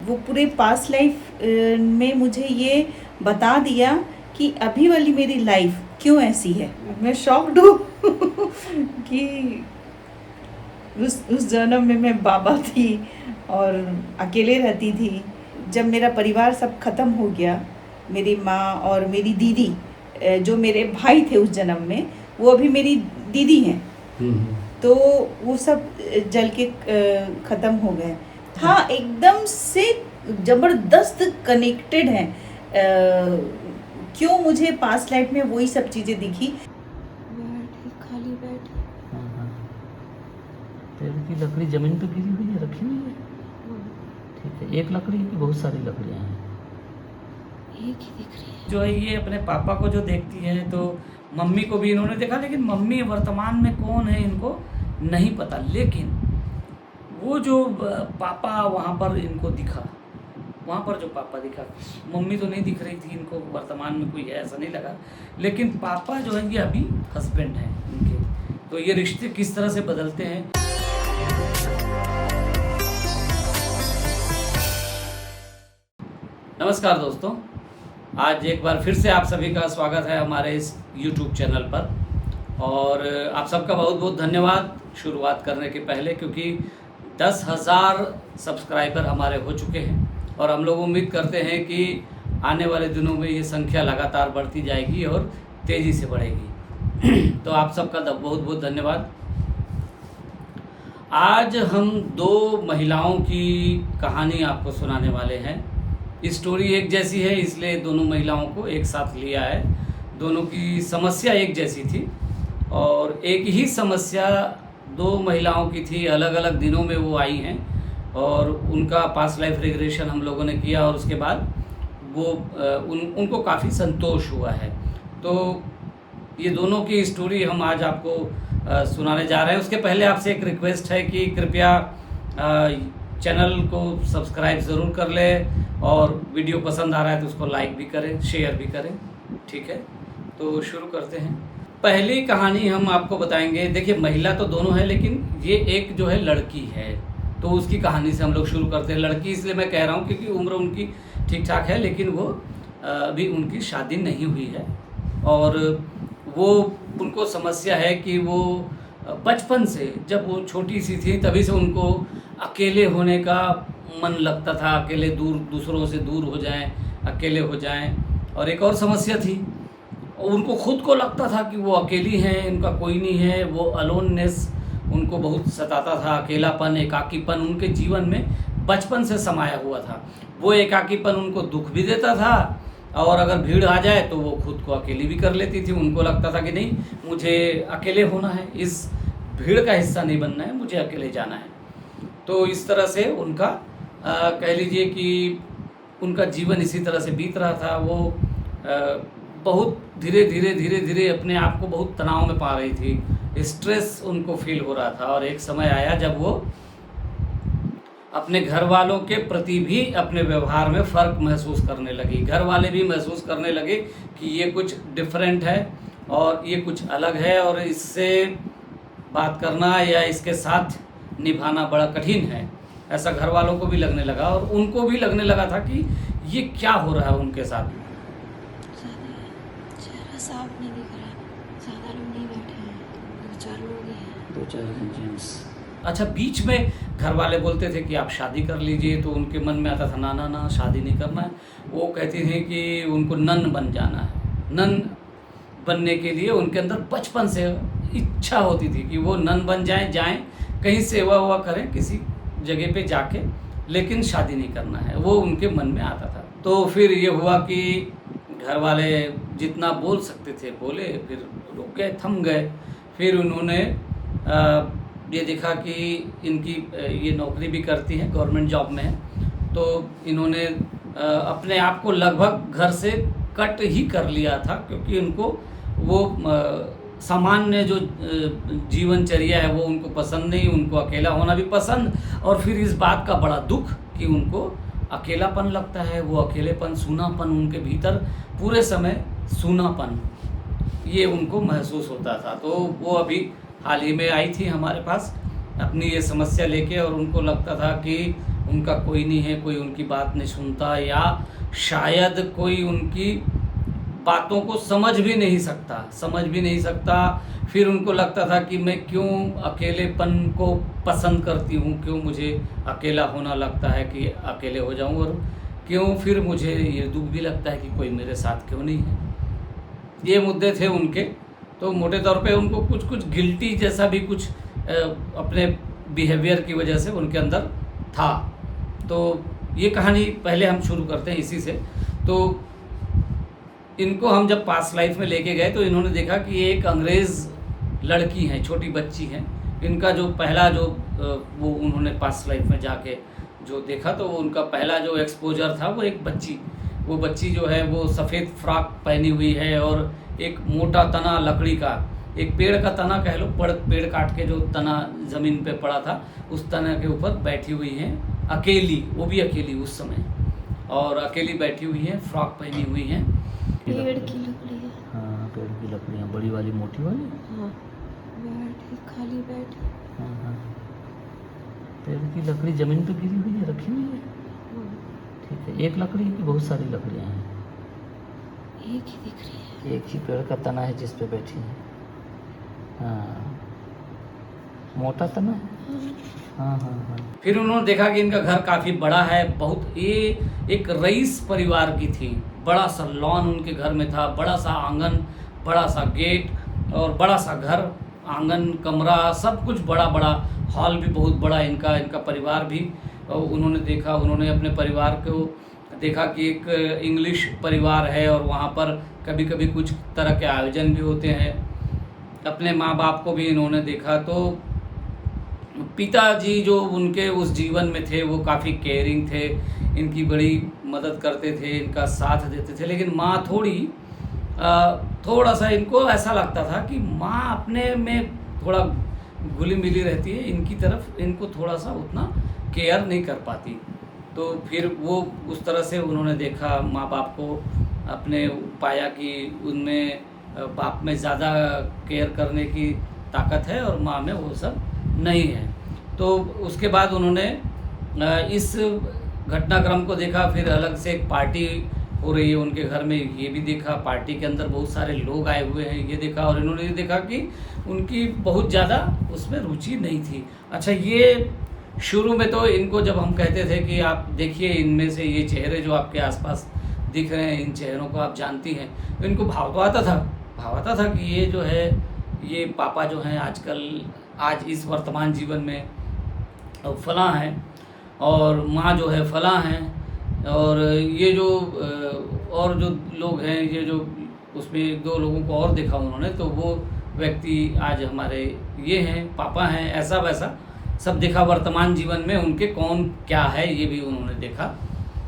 वो पूरे past life में मुझे ये बता दिया कि अभी वाली मेरी लाइफ क्यों ऐसी है। मैं शॉक्ड हूँ कि उस जन्म में मैं बाबा थी और अकेले रहती थी। जब मेरा परिवार सब ख़त्म हो गया, मेरी माँ और मेरी दीदी, जो मेरे भाई थे उस जन्म में, वो अभी मेरी दीदी हैं, तो वो सब जल के ख़त्म हो गए। हाँ, एकदम से ज़बरदस्त कनेक्टेड हैं। क्यों मुझे पास्ट लाइफ में वही सब चीज़ें दिखी। खाली बेड, पेड़ की लकड़ी जमीन पे गिरी हुई है, रखी हुई है। ठीक है, एक लकड़ी की बहुत सारी लकड़ियाँ हैं, एक ही दिख रही है। जो है ये अपने पापा को जो देखती है, तो मम्मी को भी इन्होंने देखा, लेकिन मम्मी वर्तमान में कौन है इनको नहीं पता। लेकिन वो जो पापा वहाँ पर इनको दिखा, वहाँ पर जो पापा दिखा, मम्मी तो नहीं दिख रही थी इनको, वर्तमान में कोई है ऐसा नहीं लगा, लेकिन पापा जो है ये अभी हस्बैंड हैं इनके। तो ये रिश्ते किस तरह से बदलते हैं। नमस्कार दोस्तों, आज एक बार फिर से आप सभी का स्वागत है हमारे इस YouTube चैनल पर। और आप सबका बहुत बहुत धन्यवाद शुरुआत करने के पहले, क्योंकि 10,000 सब्सक्राइबर हमारे हो चुके हैं और हम लोग उम्मीद करते हैं कि आने वाले दिनों में ये संख्या लगातार बढ़ती जाएगी और तेज़ी से बढ़ेगी। तो आप सबका बहुत बहुत धन्यवाद। आज हम दो महिलाओं की कहानी आपको सुनाने वाले हैं। स्टोरी एक जैसी है, इसलिए दोनों महिलाओं को एक साथ लिया है। दोनों की समस्या एक जैसी थी और एक ही समस्या दो महिलाओं की थी, अलग अलग दिनों में वो आई हैं और उनका पास्ट लाइफ रिग्रेशन हम लोगों ने किया और उसके बाद वो उनको काफ़ी संतोष हुआ है। तो ये दोनों की स्टोरी हम आज आपको सुनाने जा रहे हैं। उसके पहले आपसे एक रिक्वेस्ट है कि कृपया चैनल को सब्सक्राइब ज़रूर कर लें और वीडियो पसंद आ रहा है तो उसको लाइक भी करें, शेयर भी करें। ठीक है, तो शुरू करते हैं। पहली कहानी हम आपको बताएंगे। देखिए, महिला तो दोनों है, लेकिन ये एक जो है लड़की है, तो उसकी कहानी से हम लोग शुरू करते हैं। लड़की इसलिए मैं कह रहा हूँ क्योंकि उम्र उनकी ठीक ठाक है, लेकिन वो अभी उनकी शादी नहीं हुई है और वो उनको समस्या है कि वो बचपन से, जब वो छोटी सी थी तभी से उनको अकेले होने का मन लगता था, अकेले दूसरों से दूर हो जाएं, अकेले हो जाएं। और एक और समस्या थी, उनको खुद को लगता था कि वो अकेली हैं, उनका कोई नहीं है। वो अलोननेस उनको बहुत सताता था, अकेलापन, एकाकीपन उनके जीवन में बचपन से समाया हुआ था। वो एकाकीपन उनको दुख भी देता था और अगर भीड़ आ जाए तो वो खुद को अकेली भी कर लेती थी। उनको लगता था कि नहीं, मुझे अकेले होना है, इस भीड़ का हिस्सा नहीं बनना है, मुझे अकेले जाना है। तो इस तरह से उनका कह लीजिए कि उनका जीवन इसी तरह से बीत रहा था। वो बहुत धीरे धीरे अपने आप को बहुत तनाव में पा रही थी, स्ट्रेस उनको फील हो रहा था। और एक समय आया जब वो अपने घर वालों के प्रति भी अपने व्यवहार में फ़र्क महसूस करने लगी। घर वाले भी महसूस करने लगे कि ये कुछ डिफरेंट है और ये कुछ अलग है और इससे बात करना या इसके साथ निभाना बड़ा कठिन है, ऐसा घर वालों को भी लगने लगा। और उनको भी लगने लगा था कि ये क्या हो रहा है उनके साथ। चेहरा साफ नहीं दिख रहा, ज़्यादा लोग नहीं बैठे हैं, दो चार लोग ही हैं, दो चार जेंट्स। अच्छा, बीच में घर वाले बोलते थे कि आप शादी कर लीजिए, तो उनके मन में आता था ना ना ना, शादी नहीं करना है। वो कहती थी कि उनको नन बन जाना है। नन बनने के लिए उनके अंदर बचपन से इच्छा होती थी कि वो नन बन जाएं, कहीं सेवा हुआ करें किसी जगह पे जाके, लेकिन शादी नहीं करना है, वो उनके मन में आता था। तो फिर ये हुआ कि घर वाले जितना बोल सकते थे बोले, फिर रुक गए, थम गए। फिर उन्होंने ये देखा कि इनकी ये नौकरी भी करती हैं, गवर्नमेंट जॉब में है, तो इन्होंने अपने आप को लगभग घर से कट ही कर लिया था, क्योंकि उनको वो सामान्य जो जीवनचर्या है वो उनको पसंद नहीं। उनको अकेला होना भी पसंद, और फिर इस बात का बड़ा दुख कि उनको अकेलापन लगता है। वो अकेलेपन, सूनापन उनके भीतर पूरे समय सूनापन ये उनको महसूस होता था। तो वो अभी हाल ही में आई थी हमारे पास अपनी ये समस्या लेके, और उनको लगता था कि उनका कोई नहीं है, कोई उनकी बात नहीं सुनता, या शायद कोई उनकी बातों को समझ भी नहीं सकता। फिर उनको लगता था कि मैं क्यों अकेलेपन को पसंद करती हूँ, क्यों मुझे अकेला होना लगता है कि अकेले हो जाऊँ, और क्यों फिर मुझे ये दुख भी लगता है कि कोई मेरे साथ क्यों नहीं है। ये मुद्दे थे उनके। तो मोटे तौर पे उनको कुछ गिल्टी जैसा भी कुछ अपने बिहेवियर की वजह से उनके अंदर था। तो ये कहानी पहले हम शुरू करते हैं इसी से। तो इनको हम जब पास्ट लाइफ में लेके गए तो इन्होंने देखा कि ये एक अंग्रेज़ लड़की हैं, छोटी बच्ची हैं। इनका जो पहला जो वो उन्होंने पास्ट लाइफ में जाके जो देखा, तो उनका पहला जो एक्सपोजर था वो एक वो बच्ची जो है वो सफ़ेद फ्रॉक पहनी हुई है, और एक मोटा तना लकड़ी का, एक पेड़ का तना कह लो, पेड़ काट के जो तना ज़मीन पे पड़ा था उस तना के ऊपर बैठी हुई हैं अकेली, वो भी अकेली उस समय, और अकेली बैठी हुई हैं, फ्रॉक पहनी हुई हैं। पेड़ की लकड़ी है। हाँ, पेड़ की लकड़ियाँ, बड़ी वाली मोटी वाली। हाँ, बैठी, खाली बैठी। हाँ, पेड़ की लकड़ी ज़मीन पे गिरी हुई है, रखी हुई है। हाँ, ठीक है, एक लकड़ी की बहुत सारी लकड़ियाँ हैं? एक ही दिख रही है। एक ही पेड़ का तना है जिस पे बैठी है। हाँ, मोटा तना है। हाँ हाँ हाँ। फिर उन्होंने देखा कि इनका घर काफ़ी बड़ा है, बहुत, ये एक रईस परिवार की थी। बड़ा सा लॉन उनके घर में था, बड़ा सा आंगन, बड़ा सा गेट और बड़ा सा घर, आंगन, कमरा, सब कुछ बड़ा बड़ा, हॉल भी बहुत बड़ा इनका परिवार भी। और उन्होंने अपने परिवार को देखा कि एक इंग्लिश परिवार है और वहाँ पर कभी कभी कुछ तरह के आयोजन भी होते हैं। अपने माँ बाप को भी इन्होंने देखा। तो पिताजी जो उनके उस जीवन में थे वो काफ़ी केयरिंग थे, इनकी बड़ी मदद करते थे, इनका साथ देते थे। लेकिन माँ थोड़ा सा इनको ऐसा लगता था कि माँ अपने में थोड़ा घुली मिली रहती है, इनकी तरफ इनको थोड़ा सा उतना केयर नहीं कर पाती। तो फिर वो उस तरह से उन्होंने देखा माँ बाप को, अपने पाया कि उनमें बाप में ज़्यादा केयर करने की ताकत है और माँ में वो सब नहीं है। तो उसके बाद उन्होंने इस घटनाक्रम को देखा। फिर अलग से एक पार्टी हो रही है उनके घर में, ये भी देखा। पार्टी के अंदर बहुत सारे लोग आए हुए हैं, ये देखा। और इन्होंने ये देखा कि उनकी बहुत ज़्यादा उसमें रुचि नहीं थी। अच्छा, ये शुरू में तो इनको जब हम कहते थे कि आप देखिए इनमें से ये चेहरे जो आपके आसपास दिख रहे हैं, इन चेहरों को आप जानती हैं, तो इनको भाव आता था कि ये जो है, ये पापा जो हैं आज इस वर्तमान जीवन में फलां हैं, और माँ जो है फलां हैं, और ये जो और जो लोग हैं, ये जो उसमें 2 लोगों को और देखा उन्होंने, तो वो व्यक्ति आज हमारे ये हैं, पापा हैं, ऐसा वैसा सब देखा। वर्तमान जीवन में उनके कौन क्या है ये भी उन्होंने देखा।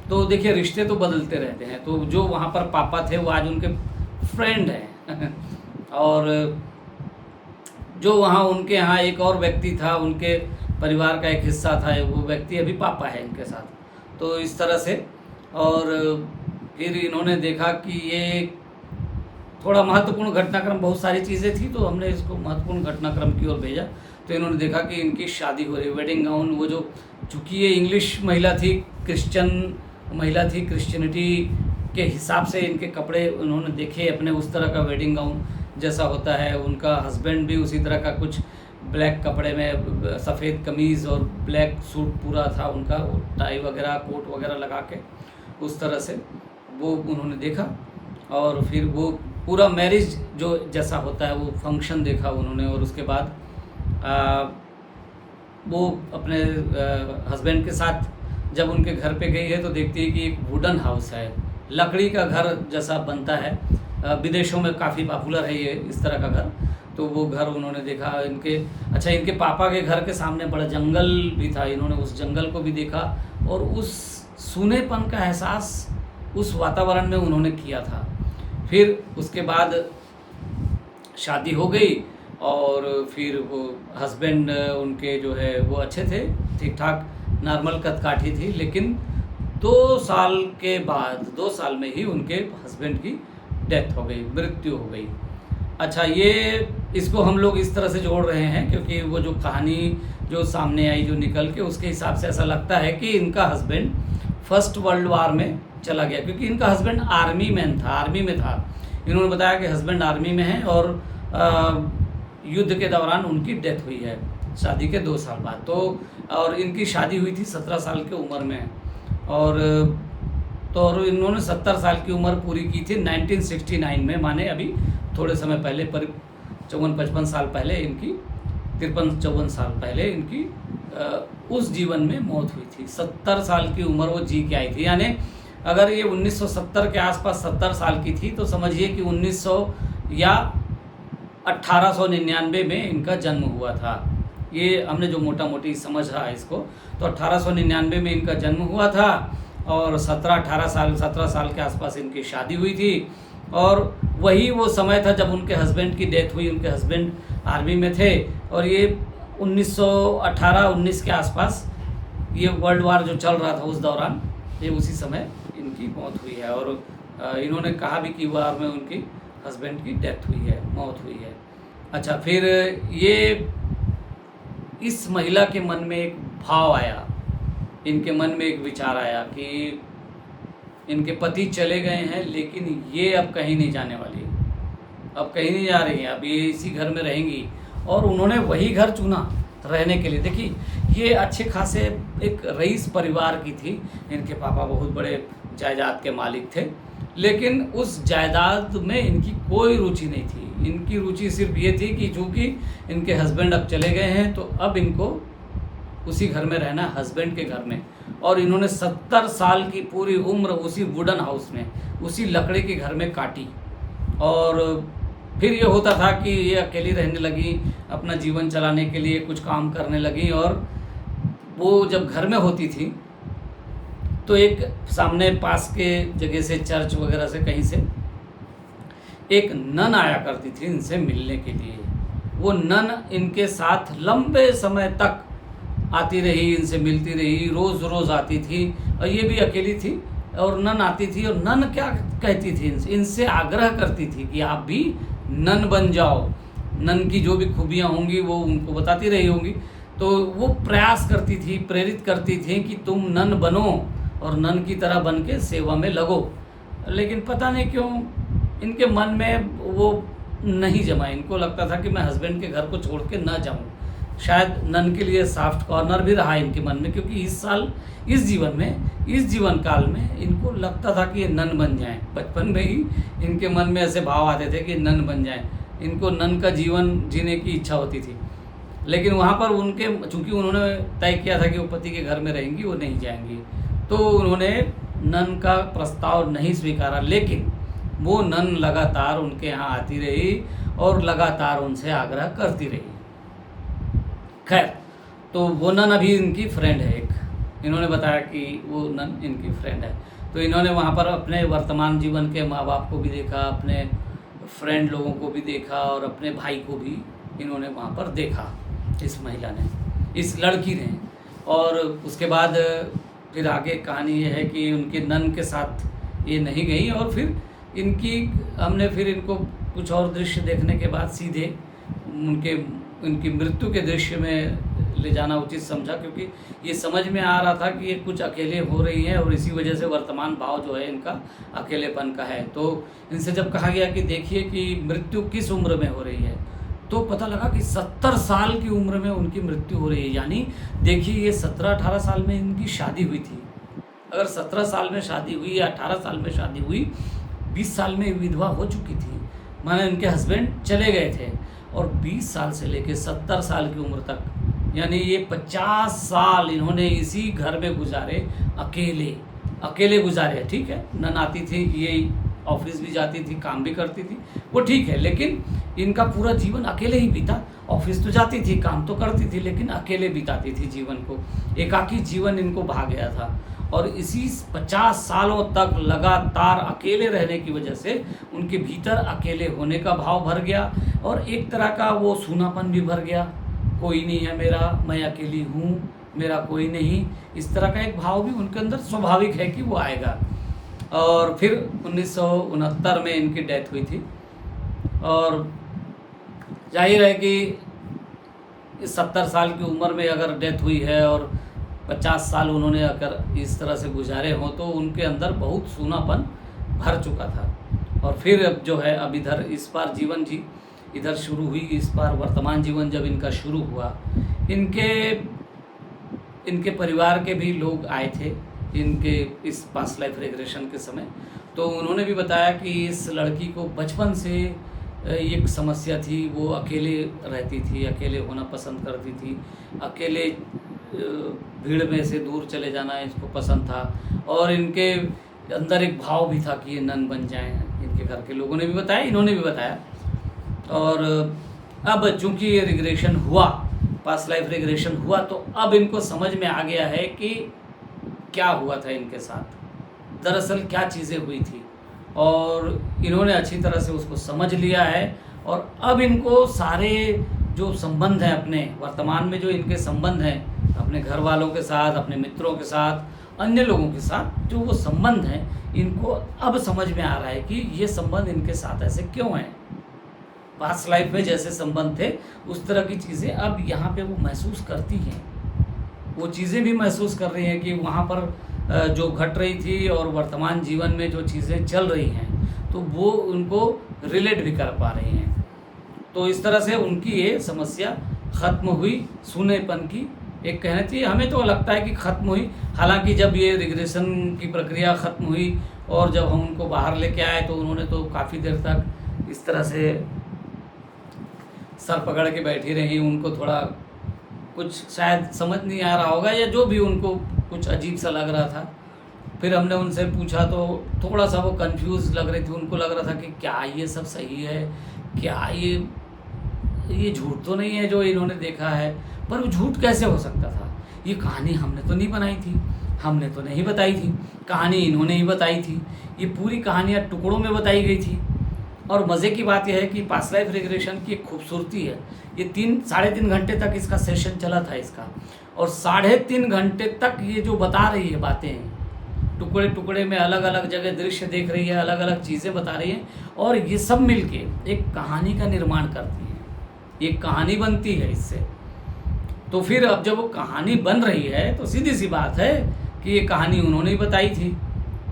तो देखिए, रिश्ते तो बदलते रहते हैं। तो जो वहाँ पर पापा थे वो आज उनके फ्रेंड हैं और जो वहाँ उनके यहाँ एक और व्यक्ति था, उनके परिवार का एक हिस्सा था, वो व्यक्ति अभी पापा है इनके साथ। तो इस तरह से, और फिर इन्होंने देखा कि ये थोड़ा महत्वपूर्ण घटनाक्रम, बहुत सारी चीज़ें थी, तो हमने इसको महत्वपूर्ण घटनाक्रम की ओर भेजा। तो इन्होंने देखा कि इनकी शादी हो रही, वेडिंग गाउन, वो जो, चूँकि ये इंग्लिश महिला थी, क्रिश्चियन महिला थी, क्रिश्चियनिटी के हिसाब से इनके कपड़े उन्होंने देखे अपने, उस तरह का वेडिंग गाउन जैसा होता है। उनका हस्बैंड भी उसी तरह का कुछ ब्लैक कपड़े में, सफ़ेद कमीज़ और ब्लैक सूट पूरा था उनका, टाई वगैरह, कोट वगैरह लगा के, उस तरह से वो उन्होंने देखा। और फिर वो पूरा मैरिज जो जैसा होता है वो फंक्शन देखा उन्होंने। और उसके बाद वो अपने हस्बैंड के साथ जब उनके घर पे गई है तो देखती है कि एक वुडन हाउस है, लकड़ी का घर जैसा बनता है, विदेशों में काफ़ी पॉपुलर है ये इस तरह का घर। तो वो घर उन्होंने देखा। इनके पापा के घर के सामने बड़ा जंगल भी था, इन्होंने उस जंगल को भी देखा और उस सूनेपन का एहसास उस वातावरण में उन्होंने किया था। फिर उसके बाद शादी हो गई और फिर वो हस्बैंड उनके जो है वो अच्छे थे, ठीक ठाक नॉर्मल कदकाठी थी। लेकिन 2 साल के बाद, 2 साल में ही उनके हस्बैंड की डेथ हो गई, मृत्यु हो गई। अच्छा, ये इसको हम लोग इस तरह से जोड़ रहे हैं क्योंकि वो जो कहानी जो सामने आई, जो निकल के, उसके हिसाब से ऐसा लगता है कि इनका हस्बैंड फर्स्ट वर्ल्ड वार में चला गया, क्योंकि इनका हस्बैंड आर्मी में था। इन्होंने बताया कि हस्बैंड आर्मी में है और युद्ध के दौरान उनकी डेथ हुई है शादी के 2 साल बाद। तो और इनकी शादी हुई थी 17 साल की उम्र में, और इन्होंने 70 साल की उम्र पूरी की थी 1969 में, माने अभी थोड़े समय पहले, 54-55 साल पहले इनकी, 53-54 साल पहले इनकी उस जीवन में मौत हुई थी। 70 साल की उम्र वो जी के आई थी। यानी अगर ये 1970 के आसपास 70 साल की थी तो समझिए कि 1900 या 1899 में इनका जन्म हुआ था। ये हमने जो मोटा मोटी समझ रहा है इसको, तो 1899 में इनका जन्म हुआ था और 17 साल के आसपास इनकी शादी हुई थी। और वही वो समय था जब उनके हस्बैंड की डेथ हुई। उनके हस्बैंड आर्मी में थे और ये 1918-19 के आसपास ये वर्ल्ड वार जो चल रहा था उस दौरान, ये उसी समय इनकी मौत हुई है। और इन्होंने कहा भी कि वार में उनकी हस्बैंड की डेथ हुई है, मौत हुई है। अच्छा, फिर ये इस महिला के मन में एक भाव आया, इनके मन में एक विचार आया कि इनके पति चले गए हैं लेकिन ये अब कहीं नहीं जाने वाली, अब कहीं नहीं जा रही हैं, अब ये इसी घर में रहेंगी। और उन्होंने वही घर चुना रहने के लिए। देखिए, ये अच्छे खासे एक रईस परिवार की थी। इनके पापा बहुत बड़े जायदाद के मालिक थे, लेकिन उस जायदाद में इनकी कोई रुचि नहीं थी। इनकी रुचि सिर्फ ये थी कि चूँकि इनके हस्बैंड अब चले गए हैं तो अब इनको उसी घर में रहना, हस्बैंड के घर में। और इन्होंने 70 साल की पूरी उम्र उसी वुडन हाउस में, उसी लकड़ी के घर में काटी। और फिर ये होता था कि ये अकेली रहने लगी, अपना जीवन चलाने के लिए कुछ काम करने लगी। और वो जब घर में होती थी तो एक सामने पास के जगह से, चर्च वगैरह से, कहीं से एक नन आया करती थी इनसे मिलने के लिए। वो नन इनके साथ लंबे समय तक आती रही, इनसे मिलती रही, रोज़ रोज़ आती थी। और ये भी अकेली थी और नन आती थी। और नन क्या कहती थी, इनसे आग्रह करती थी कि आप भी नन बन जाओ। नन की जो भी खूबियाँ होंगी वो उनको बताती रही होंगी। तो वो प्रयास करती थी, प्रेरित करती थी कि तुम नन बनो और नन की तरह बन के सेवा में लगो। लेकिन पता नहीं क्यों इनके मन में वो नहीं जमा। इनको लगता था कि मैं हस्बैंड के घर को छोड़ के ना जाऊँ। शायद नन के लिए सॉफ्ट कॉर्नर भी रहा इनके मन में, क्योंकि इस जीवन काल में इनको लगता था कि ये नन बन जाएं। बचपन में ही इनके मन में ऐसे भाव आते थे कि नन बन जाएं। इनको नन का जीवन जीने की इच्छा होती थी। लेकिन वहाँ पर चूँकि उन्होंने तय किया था कि वो पति के घर में रहेंगी, वो नहीं जाएंगी, तो उन्होंने नन का प्रस्ताव नहीं स्वीकारा। लेकिन वो नन लगातार उनके यहाँ आती रही और लगातार उनसे आग्रह करती रही। खैर, तो वो नन अभी इनकी फ्रेंड है एक। इन्होंने बताया कि वो नन इनकी फ्रेंड है। तो इन्होंने वहाँ पर अपने वर्तमान जीवन के माँ बाप को भी देखा, अपने फ्रेंड लोगों को भी देखा और अपने भाई को भी इन्होंने वहाँ पर देखा, इस महिला ने, इस लड़की ने। और उसके बाद फिर आगे कहानी ये है कि उनके नन के साथ ये नहीं गई। और फिर हमने फिर इनको कुछ और दृश्य देखने के बाद सीधे उनकी मृत्यु के दृश्य में ले जाना उचित समझा, क्योंकि ये समझ में आ रहा था कि ये कुछ अकेले हो रही हैं और इसी वजह से वर्तमान भाव जो है इनका अकेलेपन का है। तो इनसे जब कहा गया कि देखिए कि मृत्यु किस उम्र में हो रही है, तो पता लगा कि 70 साल की उम्र में उनकी मृत्यु हो रही है। यानी देखिए, ये 17-18 साल में इनकी शादी हुई थी। अगर 17 साल में शादी हुई या 18 साल में शादी हुई, 20 साल में विधवा हो चुकी थी, माने इनके हस्बैंड चले गए थे। और 20 साल से लेकर 70 साल की उम्र तक, यानी ये 50 साल इन्होंने इसी घर में गुजारे, अकेले गुजारे। ठीक है, नन आती थी, ये ऑफिस भी जाती थी, काम भी करती थी, वो ठीक है, लेकिन इनका पूरा जीवन अकेले ही बीता। ऑफिस तो जाती थी, काम तो करती थी, लेकिन अकेले बिताती थी जीवन को। एकाकी जीवन इनको भा गया था। और इसी 50 सालों तक लगातार अकेले रहने की वजह से उनके भीतर अकेले होने का भाव भर गया और एक तरह का वो सूनापन भी भर गया। कोई नहीं है मेरा, मैं अकेली हूँ, मेरा कोई नहीं, इस तरह का एक भाव भी उनके अंदर स्वाभाविक है कि वो आएगा। और फिर 1969 में इनकी डेथ हुई थी। और जाहिर है कि 70 साल की उम्र में अगर डेथ हुई है और 50 साल उन्होंने अगर इस तरह से गुजारे हों तो उनके अंदर बहुत सूनापन भर चुका था। और फिर अब जो है अब इधर इस बार जीवन जी इधर शुरू हुई, इस बार वर्तमान जीवन जब इनका शुरू हुआ, इनके परिवार के भी लोग आए थे इनके इस पास्ट लाइफ रिग्रेशन के समय। तो उन्होंने भी बताया कि इस लड़की को बचपन से एक समस्या थी, वो अकेले रहती थी, अकेले होना पसंद करती थी, अकेले भीड़ में से दूर चले जाना इसको पसंद था, और इनके अंदर एक भाव भी था कि ये नन बन जाएं। इनके घर के लोगों ने भी बताया, इन्होंने भी बताया। और अब चूंकि ये रिग्रेशन हुआ, पास्ट लाइफ रिग्रेशन हुआ, तो अब इनको समझ में आ गया है कि क्या हुआ था इनके साथ, दरअसल क्या चीज़ें हुई थी, और इन्होंने अच्छी तरह से उसको समझ लिया है। और अब इनको सारे जो संबंध हैं अपने वर्तमान में, जो इनके संबंध हैं अपने घर वालों के साथ, अपने मित्रों के साथ, अन्य लोगों के साथ, जो वो संबंध हैं, इनको अब समझ में आ रहा है कि ये संबंध इनके साथ ऐसे क्यों हैं। पास्ट लाइफ में जैसे संबंध थे उस तरह की चीज़ें अब यहाँ पे वो महसूस करती हैं, वो चीज़ें भी महसूस कर रही हैं कि वहाँ पर जो घट रही थी और वर्तमान जीवन में जो चीज़ें चल रही हैं तो वो उनको रिलेट भी कर पा रही हैं। तो इस तरह से उनकी ये समस्या ख़त्म हुई, सूनेपन की। एक कहना चाहिए, हमें तो लगता है कि ख़त्म हुई, हालांकि जब ये रिग्रेशन की प्रक्रिया ख़त्म हुई और जब हम उनको बाहर लेके आए तो उन्होंने तो काफ़ी देर तक इस तरह से सर पकड़ के बैठी रही। उनको थोड़ा कुछ शायद समझ नहीं आ रहा होगा, या जो भी उनको कुछ अजीब सा लग रहा था। फिर हमने उनसे पूछा तो थोड़ा सा वो कंफ्यूज लग रही थी, उनको लग रहा था कि क्या ये सब सही है, क्या ये झूठ तो नहीं है जो इन्होंने देखा है। पर वो झूठ कैसे हो सकता था, ये कहानी हमने तो नहीं बनाई थी, हमने तो नहीं बताई थी, कहानी इन्होंने ही बताई थी। ये पूरी कहानियाँ टुकड़ों में बताई गई थी। और मज़े की बात यह है कि पास्ट लाइफ रिग्रेशन की एक खूबसूरती है, ये साढ़े तीन घंटे तक इसका सेशन चला था इसका, और 3.5 घंटे तक ये जो बता रही है बातें, टुकड़े टुकड़े में अलग अलग जगह दृश्य देख रही है, अलग अलग चीज़ें बता रही हैं, और ये सब मिलके एक कहानी का निर्माण करती है, ये कहानी बनती है इससे। तो फिर अब जब वो कहानी बन रही है तो सीधी सी बात है कि ये कहानी उन्होंने ही बताई थी,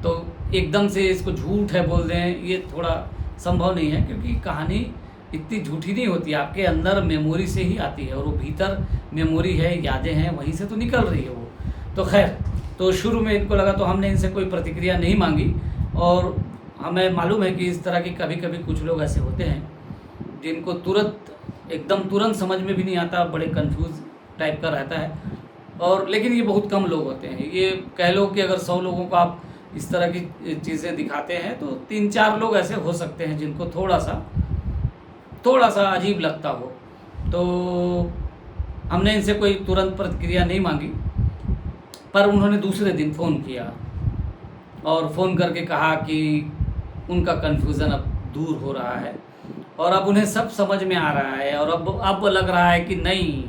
तो एकदम से इसको झूठ है बोल दें ये थोड़ा संभव नहीं है, क्योंकि कहानी इतनी झूठी नहीं होती, आपके अंदर मेमोरी से ही आती है, और वो भीतर मेमोरी है, यादें हैं, वहीं से तो निकल रही है वो। तो खैर, तो शुरू में इनको लगा, तो हमने इनसे कोई प्रतिक्रिया नहीं मांगी। और हमें मालूम है कि इस तरह की कभी कभी कुछ लोग ऐसे होते हैं जिनको तुरंत समझ में भी नहीं आता, बड़े कंफ्यूज टाइप का रहता है। और लेकिन ये बहुत कम लोग होते हैं, ये कह लो कि अगर 100 लोगों को आप इस तरह की चीज़ें दिखाते हैं तो 3-4 लोग ऐसे हो सकते हैं जिनको थोड़ा सा अजीब लगता हो। तो हमने इनसे कोई तुरंत प्रतिक्रिया नहीं मांगी, पर उन्होंने दूसरे दिन फ़ोन किया और फ़ोन करके कहा कि उनका कन्फ्यूज़न अब दूर हो रहा है और अब उन्हें सब समझ में आ रहा है, और अब लग रहा है कि नहीं,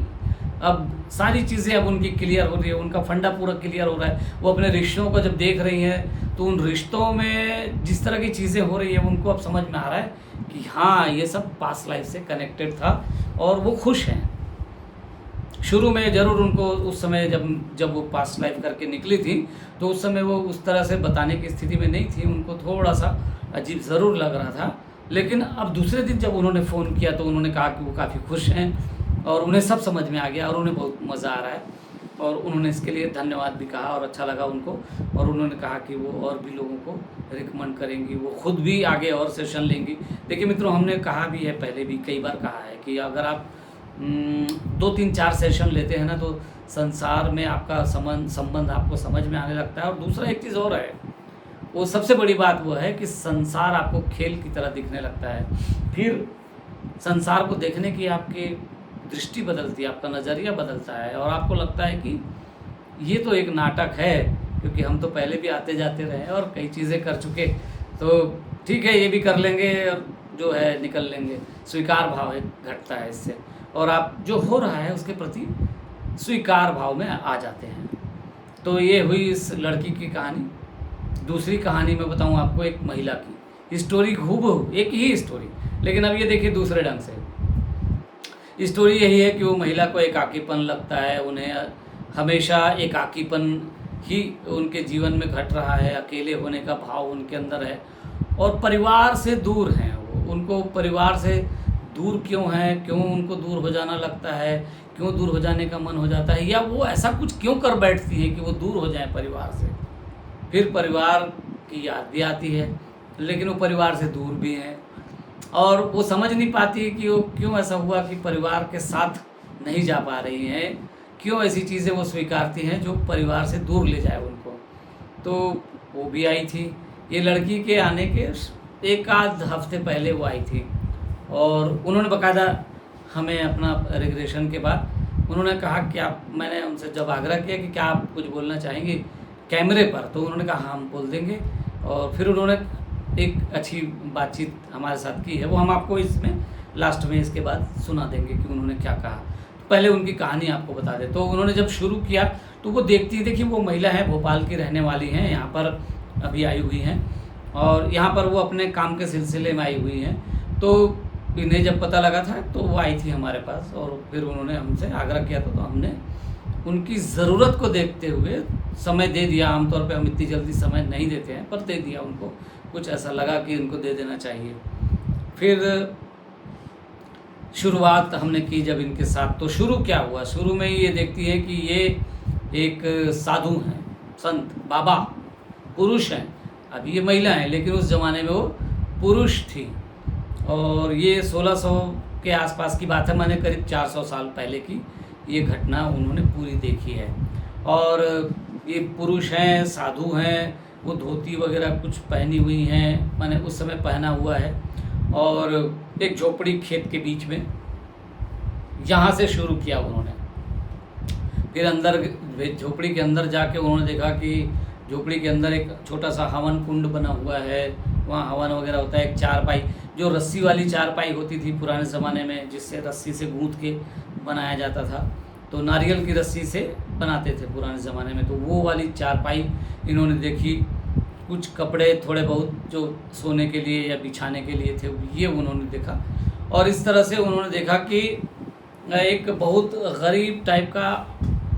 अब सारी चीज़ें अब उनकी क्लियर हो रही है, उनका फंडा पूरा क्लियर हो रहा है। वो अपने रिश्तों को जब देख रही हैं तो उन रिश्तों में जिस तरह की चीज़ें हो रही हैं उनको अब समझ में आ रहा है कि हाँ, ये सब पास्ट लाइफ से कनेक्टेड था, और वो खुश हैं। शुरू में ज़रूर उनको उस समय जब वो पास्ट लाइफ करके निकली थी तो उस समय वो उस तरह से बताने की स्थिति में नहीं थी, उनको थोड़ा सा अजीब ज़रूर लग रहा था। लेकिन अब दूसरे दिन जब उन्होंने फ़ोन किया तो उन्होंने कहा कि वो काफ़ी खुश हैं और उन्हें सब समझ में आ गया और उन्हें बहुत मज़ा आ रहा है, और उन्होंने इसके लिए धन्यवाद भी कहा और अच्छा लगा उनको। और उन्होंने कहा कि वो और भी लोगों को रिकमेंड करेंगी, वो खुद भी आगे और सेशन लेंगी। देखिए मित्रों, हमने कहा भी है, पहले भी कई बार कहा है कि अगर आप 2-3-4 सेशन लेते हैं ना तो संसार में आपका संबंध आपको समझ में आने लगता है। और दूसरा एक चीज़ और है, वो सबसे बड़ी बात वो है कि संसार आपको खेल की तरह दिखने लगता है। फिर संसार को देखने की आपकी दृष्टि बदलती है, आपका नज़रिया बदलता है, और आपको लगता है कि ये तो एक नाटक है, क्योंकि हम तो पहले भी आते जाते रहे और कई चीज़ें कर चुके, तो ठीक है ये भी कर लेंगे और जो है निकल लेंगे। स्वीकार भाव घटता है इससे, और आप जो हो रहा है उसके प्रति स्वीकार भाव में आ जाते हैं। तो ये हुई इस लड़की की कहानी। दूसरी कहानी मैं बताऊँ आपको, एक महिला की स्टोरी, खूब एक ही स्टोरी, लेकिन अब ये देखिए दूसरे ढंग से। स्टोरी यही है कि वो महिला को एकाकीपन लगता है, उन्हें हमेशा एकाकीपन ही उनके जीवन में घट रहा है, अकेले होने का भाव उनके अंदर है और परिवार से दूर हैं वो। उनको परिवार से दूर क्यों हैं, क्यों उनको दूर हो जाना लगता है, क्यों दूर हो जाने का मन हो जाता है, या वो ऐसा कुछ क्यों कर बैठती हैं कि वो दूर हो जाएं परिवार से। फिर परिवार की याद भी आती है, लेकिन वो परिवार से दूर भी हैं और वो समझ नहीं पाती कि वो क्यों ऐसा हुआ कि परिवार के साथ नहीं जा पा रही हैं, क्यों ऐसी चीज़ें वो स्वीकारती हैं जो परिवार से दूर ले जाए उनको। तो वो भी आई थी, ये लड़की के आने के एक आध हफ्ते पहले वो आई थी और उन्होंने बाकायदा हमें अपना रिग्रेशन के बाद उन्होंने कहा कि आप, मैंने उनसे जब आग्रह किया कि क्या आप कुछ बोलना चाहेंगे कैमरे पर, तो उन्होंने कहा हाँ हम बोल देंगे। और फिर उन्होंने एक अच्छी बातचीत हमारे साथ की है, वो हम आपको इसमें लास्ट में इसके बाद सुना देंगे कि उन्होंने क्या कहा। पहले उनकी कहानी आपको बता दे। तो उन्होंने जब शुरू किया तो वो देखिए वो महिला है, भोपाल की रहने वाली हैं, यहाँ पर अभी आई हुई हैं और यहाँ पर वो अपने काम के सिलसिले में आई हुई हैं। तो इन्हें जब पता लगा था तो वो आई थी हमारे पास और फिर उन्होंने हमसे आग्रह किया था, तो हमने उनकी ज़रूरत को देखते हुए समय दे दिया। आमतौर पे हम इतनी जल्दी समय नहीं देते हैं, पर दे दिया उनको, कुछ ऐसा लगा कि उनको दे देना चाहिए। फिर शुरुआत हमने की जब इनके साथ, तो शुरू क्या हुआ, शुरू में ही ये देखती है कि ये एक साधु हैं, संत बाबा पुरुष हैं। अभी ये महिला हैं लेकिन उस ज़माने में वो पुरुष थी और ये 1600 के आसपास की बात है, मैंने करीब 400 साल पहले की ये घटना उन्होंने पूरी देखी है। और ये पुरुष हैं, साधु हैं, वो धोती वगैरह कुछ पहनी हुई हैं, मैंने उस समय पहना हुआ है और एक झोपड़ी खेत के बीच में, यहाँ से शुरू किया उन्होंने। फिर अंदर झोपड़ी के अंदर जाके उन्होंने देखा कि झोपड़ी के अंदर एक छोटा सा हवन कुंड बना हुआ है, वहाँ हवन वगैरह होता है। एक चारपाई, जो रस्सी वाली चारपाई होती थी पुराने ज़माने में, जिससे रस्सी से गूंथ के बनाया जाता था, तो नारियल की रस्सी से बनाते थे पुराने ज़माने में, तो वो वाली चारपाई इन्होंने देखी। कुछ कपड़े थोड़े बहुत जो सोने के लिए या बिछाने के लिए थे, ये उन्होंने देखा। और इस तरह से उन्होंने देखा कि एक बहुत गरीब टाइप का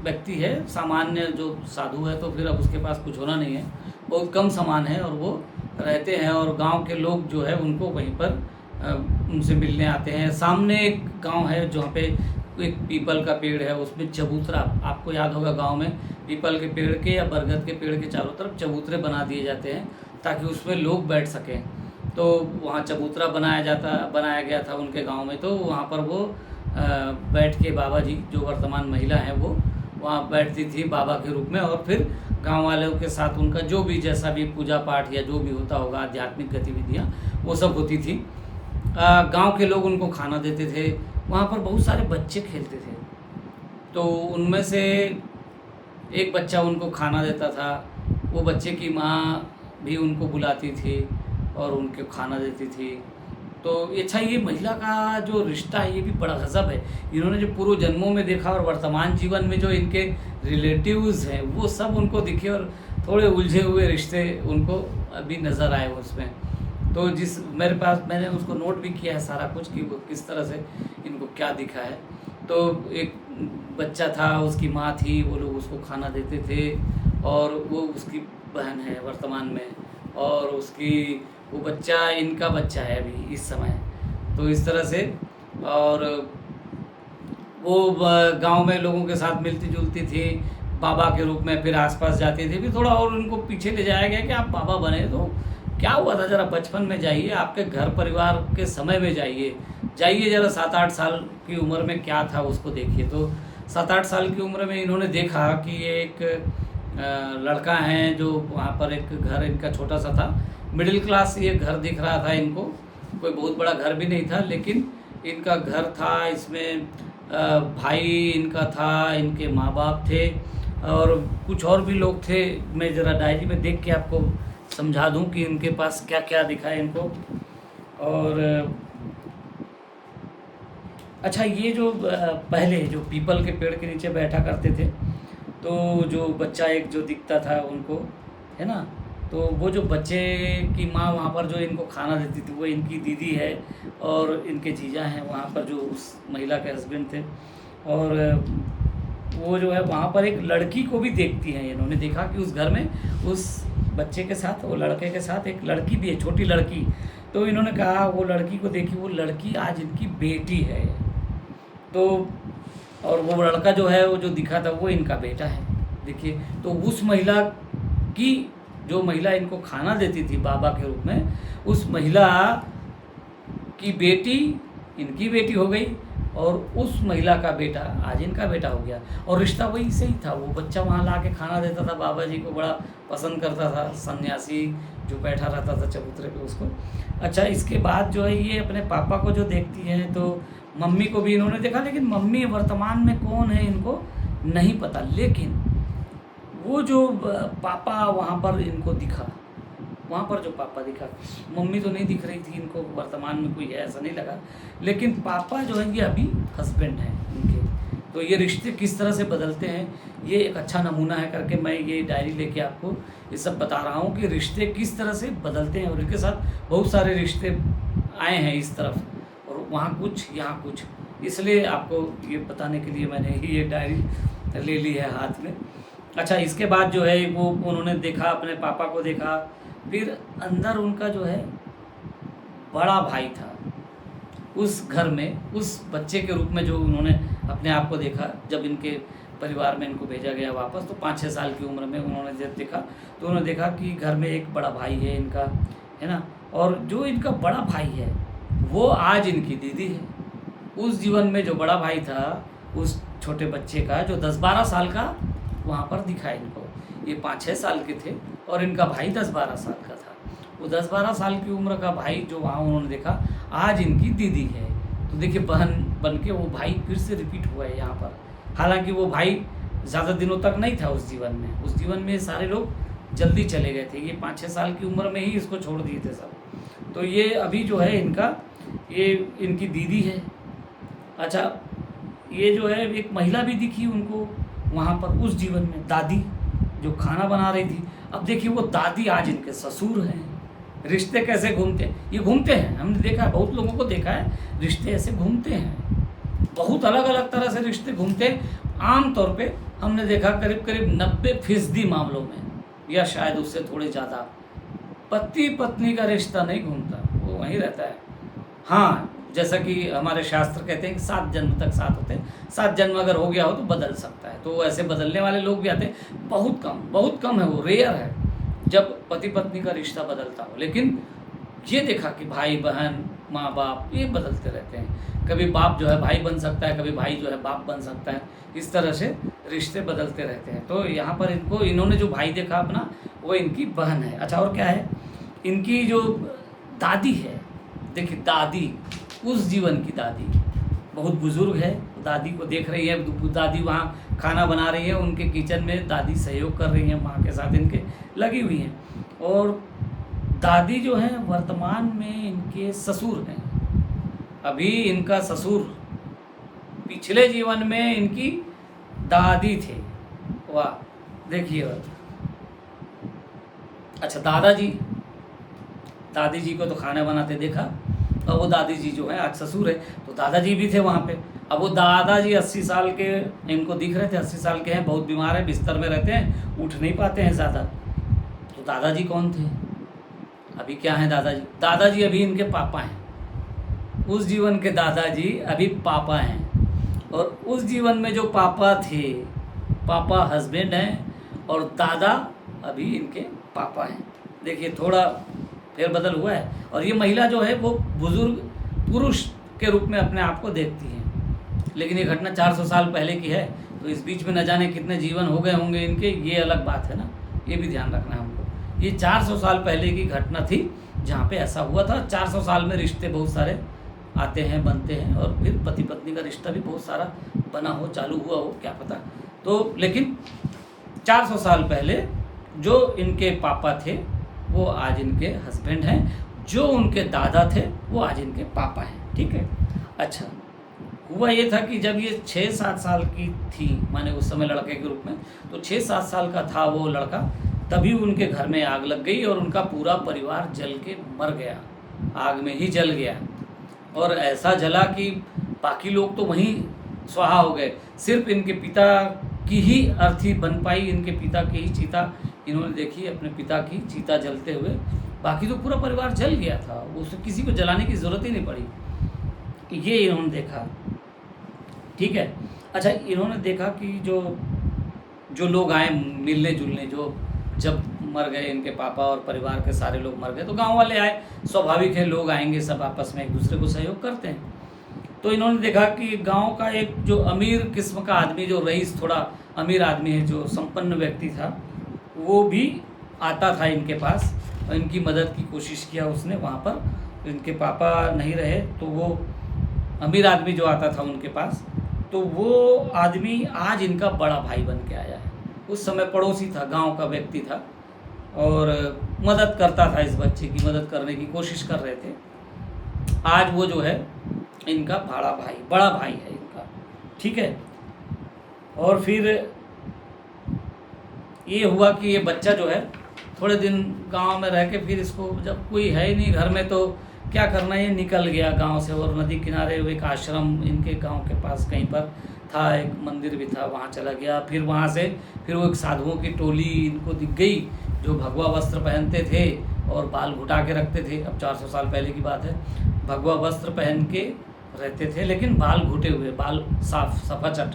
व्यक्ति है, सामान्य जो साधु है, तो फिर अब उसके पास कुछ होना नहीं है, बहुत कम सामान है और वो रहते हैं और गांव के लोग जो है उनको वहीं पर उनसे मिलने आते हैं। सामने एक गांव है जहाँ पे एक पीपल का पेड़ है, उसमें चबूतरा, आपको याद होगा गांव में पीपल के पेड़ के या बरगद के पेड़ के चारों तरफ चबूतरे बना दिए जाते हैं ताकि उसमें लोग बैठ सकें। तो वहाँ चबूतरा बनाया गया था उनके गांव में। तो वहाँ पर वो बैठ के बाबा जी, जो वर्तमान महिला हैं, वो वहाँ बैठती थी बाबा के रूप में और फिर गांव वालों के साथ उनका जो भी जैसा भी पूजा पाठ या जो भी होता होगा आध्यात्मिक गतिविधियाँ वो सब होती थी। गांव के लोग उनको खाना देते थे। वहाँ पर बहुत सारे बच्चे खेलते थे, तो उनमें से एक बच्चा उनको खाना देता था। वो बच्चे की माँ भी उनको बुलाती थी और उनको खाना देती थी। तो अच्छा, ये महिला का जो रिश्ता है ये भी बड़ा गज़ब है। इन्होंने जो पूर्व जन्मों में देखा और वर्तमान जीवन में जो इनके रिलेटिव्स हैं वो सब उनको दिखे और थोड़े उलझे हुए रिश्ते उनको अभी नज़र आए उसमें। तो जिस मेरे पास, मैंने उसको नोट भी किया है सारा कुछ कि वो किस तरह से इनको क्या दिखा है। तो एक बच्चा था, उसकी माँ थी, वो लोग उसको खाना देते थे और वो उसकी बहन है वर्तमान में, और उसकी वो बच्चा इनका बच्चा है अभी इस समय। तो इस तरह से, और वो गांव में लोगों के साथ मिलती जुलती थी बाबा के रूप में, फिर आसपास जाती थी। फिर थोड़ा और उनको पीछे ले जाया गया कि आप बाबा बने तो क्या हुआ था, ज़रा बचपन में जाइए, आपके घर परिवार के समय में जाइए ज़रा 7-8 साल की उम्र में क्या था उसको देखिए। तो 7-8 साल की उम्र में इन्होंने देखा कि ये एक लड़का है जो वहाँ पर एक घर इनका छोटा सा था, मिडिल क्लास ये घर दिख रहा था इनको, कोई बहुत बड़ा घर भी नहीं था, लेकिन इनका घर था। इसमें भाई इनका था, इनके माँ बाप थे और कुछ और भी लोग थे। मैं ज़रा डायरी में देख के आपको समझा दूं कि इनके पास क्या क्या दिखा है इनको। और अच्छा, ये जो पहले जो पीपल के पेड़ के नीचे बैठा करते थे, तो जो बच्चा एक जो दिखता था उनको, है ना, तो वो जो बच्चे की माँ वहाँ पर जो इनको खाना देती थी वो इनकी दीदी है, और इनके जीजा हैं वहाँ पर जो उस महिला के हस्बैंड थे। और वो जो है वहाँ पर एक लड़की को भी देखती हैं। इन्होंने देखा कि उस घर में उस बच्चे के साथ, वो लड़के के साथ एक लड़की भी है, छोटी लड़की। तो इन्होंने कहा, वो लड़की को देखी, वो लड़की आज इनकी बेटी है। तो और वो लड़का जो है वो जो दिखा था वो इनका बेटा है। देखिए, तो उस महिला की, जो महिला इनको खाना देती थी बाबा के रूप में, उस महिला की बेटी इनकी बेटी हो गई, और उस महिला का बेटा आज इनका बेटा हो गया। और रिश्ता वही से ही था। वो बच्चा वहाँ ला के खाना देता था, बाबा जी को बड़ा पसंद करता था, सन्यासी जो बैठा रहता था चबूतरे पे उसको। अच्छा, इसके बाद जो है ये अपने पापा को जो देखती हैं, तो मम्मी को भी इन्होंने देखा, लेकिन मम्मी वर्तमान में कौन है इनको नहीं पता। लेकिन वो जो पापा वहाँ पर इनको दिखा, वहाँ पर जो पापा दिखा, मम्मी तो नहीं दिख रही थी इनको, वर्तमान में कोई है ऐसा नहीं लगा, लेकिन पापा जो है ये अभी हस्बैंड हैं इनके। तो ये रिश्ते किस तरह से बदलते हैं, ये एक अच्छा नमूना है करके मैं ये डायरी लेके आपको ये सब बता रहा हूँ कि रिश्ते किस तरह से बदलते हैं। और इनके साथ बहुत सारे रिश्ते आए हैं इस तरफ, और वहाँ कुछ यहाँ कुछ, इसलिए आपको ये बताने के लिए मैंने ये डायरी ले ली है हाथ में। अच्छा, इसके बाद जो है वो उन्होंने देखा, अपने पापा को देखा, फिर अंदर उनका जो है बड़ा भाई था उस घर में, उस बच्चे के रूप में जो उन्होंने अपने आप को देखा। जब इनके परिवार में इनको भेजा गया वापस, तो 5-6 साल की उम्र में उन्होंने जब देखा, तो उन्होंने देखा कि घर में एक बड़ा भाई है इनका, है ना। और जो इनका बड़ा भाई है वो आज इनकी दीदी है। उस जीवन में जो बड़ा भाई था उस छोटे बच्चे का, जो 10-12 साल का वहाँ पर दिखा इनको, ये 5-6 साल के थे और इनका भाई 10-12 साल का था। वो 10-12 साल की उम्र का भाई जो वहाँ उन्होंने देखा, आज इनकी दीदी है। तो देखिए, बहन बन के वो भाई फिर से रिपीट हुआ है यहाँ पर। हालांकि वो भाई ज़्यादा दिनों तक नहीं था उस जीवन में। उस जीवन में सारे लोग जल्दी चले गए थे, ये 5-6 साल की उम्र में ही इसको छोड़ दिए थे सब। तो ये अभी जो है इनका, ये इनकी दीदी है। अच्छा, ये जो है एक महिला भी दिखी उनको वहाँ पर उस जीवन में, दादी जो खाना बना रही थी। अब देखिए, वो दादी आज इनके ससुर हैं। रिश्ते कैसे घूमते हैं, ये घूमते हैं, हमने देखा है, बहुत लोगों को देखा है, रिश्ते ऐसे घूमते हैं, बहुत अलग अलग तरह से रिश्ते घूमते हैं। आम तौर पे हमने देखा करीब करीब 90% मामलों में, या शायद उससे थोड़े ज़्यादा, पति पत्नी का रिश्ता नहीं घूमता, वो वहीं रहता है। हाँ, जैसा कि हमारे शास्त्र कहते हैं कि 7 जन्म तक साथ होते हैं। 7 जन्म अगर हो गया हो तो बदल सकता है, तो ऐसे बदलने वाले लोग भी आते हैं। बहुत कम है, वो रेयर है जब पति पत्नी का रिश्ता बदलता हो। लेकिन ये देखा कि भाई बहन, माँ बाप, ये बदलते रहते हैं। कभी बाप जो है भाई बन सकता है, कभी भाई जो है बाप बन सकता है, इस तरह से रिश्ते बदलते रहते हैं। तो यहाँ पर इन्होंने जो भाई देखा अपना, वो इनकी बहन है। अच्छा, और क्या है, इनकी जो दादी है, देखिए दादी, उस जीवन की दादी बहुत बुजुर्ग है, दादी को देख रही है। दादी वहाँ खाना बना रही है, उनके किचन में दादी सहयोग कर रही है, माँ के साथ इनके लगी हुई हैं। और दादी जो है वर्तमान में इनके ससुर हैं। अभी इनका ससुर पिछले जीवन में इनकी दादी थे। वाह, देखिए। अच्छा, दादी जी को तो खाना बनाते देखा, और वो दादी जी जो है आज ससुर है, तो दादाजी भी थे वहाँ पे। अब वो दादाजी 80 साल के इनको दिख रहे थे, 80 साल के हैं, बहुत बीमार है, बिस्तर में रहते हैं, उठ नहीं पाते हैं ज़्यादा। तो दादाजी कौन थे, अभी क्या हैं दादाजी? दादाजी अभी इनके पापा हैं। उस जीवन के दादाजी अभी पापा हैं, और उस जीवन में जो पापा थे, पापा हस्बैंड हैं, और दादा अभी इनके पापा हैं। देखिए, थोड़ा फेरबदल हुआ है। और ये महिला जो है वो बुजुर्ग पुरुष के रूप में अपने आप को देखती है। लेकिन ये घटना 400 साल पहले की है, तो इस बीच में न जाने कितने जीवन हो गए होंगे इनके, ये अलग बात है ना, ये भी ध्यान रखना है हमको। ये 400 साल पहले की घटना थी जहाँ पे ऐसा हुआ था। 400 साल में रिश्ते बहुत सारे आते हैं, बनते हैं, और फिर पति पत्नी का रिश्ता भी बहुत सारा बना हो, चालू हुआ हो, क्या पता। तो लेकिन 400 साल पहले जो इनके पापा थे वो आज इनके हस्बैंड हैं, जो उनके दादा थे वो आज इनके पापा हैं। ठीक है। अच्छा, हुआ ये था कि जब ये 6-7 साल की थी, माने उस समय लड़के के रूप में, तो 6-7 साल का था वो लड़का, तभी उनके घर में आग लग गई और उनका पूरा परिवार जल के मर गया, आग में ही जल गया। और ऐसा जला कि बाकी लोग तो वहीं स्वाहा हो गए, सिर्फ इनके पिता की ही अर्थी बन पाई, इनके पिता की ही चिता इन्होंने देखी, अपने पिता की चिता जलते हुए। बाकी तो पूरा परिवार जल गया था, उसे किसी को जलाने की ज़रूरत ही नहीं पड़ी। ये इन्होंने देखा, ठीक है। अच्छा, इन्होंने देखा कि जो लोग आए मिलने जुलने, जो जब मर गए इनके पापा और परिवार के सारे लोग मर गए, तो गांव वाले आए, स्वाभाविक है, लोग आएंगे, सब आपस में एक दूसरे को सहयोग करते हैं। तो इन्होंने देखा कि गांव का एक जो अमीर किस्म का आदमी, जो रईस, थोड़ा अमीर आदमी है, जो संपन्न व्यक्ति था, वो भी आता था इनके पास और इनकी मदद की कोशिश किया उसने। वहाँ पर इनके पापा नहीं रहे तो वो अमीर आदमी जो आता था उनके पास, तो वो आदमी आज इनका बड़ा भाई बन के आया है। उस समय पड़ोसी था, गांव का व्यक्ति था और मदद करता था, इस बच्चे की मदद करने की कोशिश कर रहे थे। आज वो जो है इनका बड़ा भाई है इनका, ठीक है। और फिर ये हुआ कि ये बच्चा जो है थोड़े दिन गांव में रह के, फिर इसको जब कोई है ही नहीं घर में तो क्या करना, ये निकल गया गांव से और नदी किनारे एक आश्रम इनके गांव के पास कहीं पर था, एक मंदिर भी था, वहाँ चला गया। फिर वहाँ से फिर वो एक साधुओं की टोली इनको दिख गई, जो भगवा वस्त्र पहनते थे और बाल घुटा के रखते थे। अब 400 साल पहले की बात है, भगवा वस्त्र पहन के रहते थे लेकिन बाल घुटे हुए, बाल साफ सफाचट।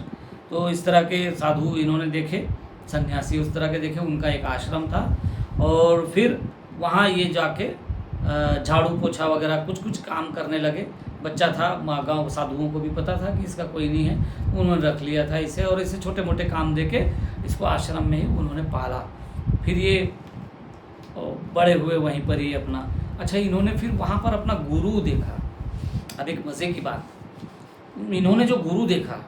तो इस तरह के साधु इन्होंने देखे, सन्यासी उस तरह के देखे, उनका एक आश्रम था। और फिर वहाँ ये जाके झाड़ू पोछा वगैरह कुछ काम करने लगे। बच्चा था, गाँव साधुओं को भी पता था कि इसका कोई नहीं है, उन्होंने रख लिया था इसे और इसे छोटे मोटे काम देके इसको आश्रम में ही उन्होंने पाला। फिर ये बड़े हुए वहीं पर ही अपना। अच्छा, इन्होंने फिर वहाँ पर अपना गुरु देखा। अब एक मज़े की बात, इन्होंने जो गुरु देखा,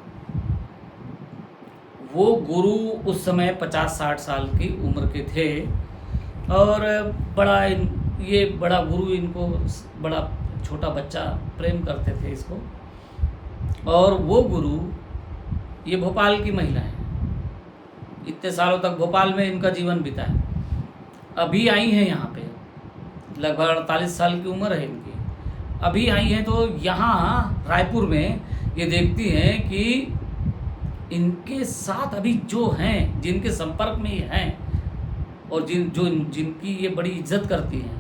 वो गुरु उस समय 50-60 साल की उम्र के थे और ये बड़ा गुरु इनको, बड़ा छोटा बच्चा प्रेम करते थे इसको। और वो गुरु, ये भोपाल की महिला है, इतने सालों तक भोपाल में इनका जीवन बीता है। अभी आई हैं यहाँ पे, लगभग 48 साल की उम्र है इनकी, अभी आई हैं। तो यहाँ रायपुर में ये देखती हैं कि इनके साथ अभी जो हैं, जिनके संपर्क में ये हैं और जिनकी ये बड़ी इज्जत करती हैं,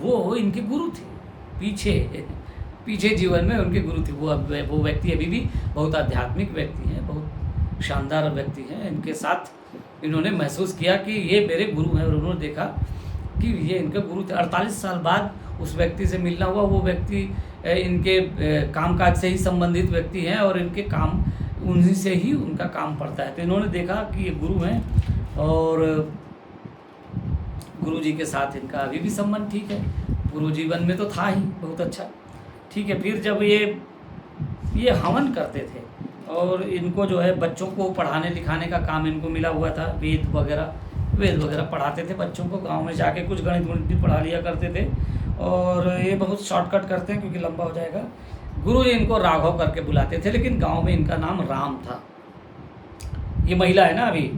वो इनके गुरु थे। पीछे जीवन में उनके गुरु थे। वो व्यक्ति अभी भी बहुत आध्यात्मिक व्यक्ति हैं, बहुत शानदार व्यक्ति हैं। इनके साथ इन्होंने महसूस किया कि ये मेरे गुरु हैं और उन्होंने देखा कि ये इनके गुरु थे। 48 साल बाद उस व्यक्ति से मिलना हुआ। वो व्यक्ति इनके कामकाज से ही संबंधित व्यक्ति हैं और इनके काम, उन्हीं से ही उनका काम पड़ता है। तो इन्होंने देखा कि ये गुरु हैं और गुरु जी के साथ इनका अभी भी संबंध ठीक है। गुरु जीवन में तो था ही बहुत अच्छा, ठीक है। फिर जब ये हवन करते थे और इनको जो है बच्चों को पढ़ाने लिखाने का काम इनको मिला हुआ था, वेद वगैरह पढ़ाते थे बच्चों को। गांव में जाके कुछ गणित भी पढ़ा लिया करते थे। और ये बहुत शॉर्टकट करते हैं क्योंकि लंबा हो जाएगा। गुरु जी इनको राघव करके बुलाते थे, लेकिन गांव में इनका नाम राम था। ये महिला है ना अभी।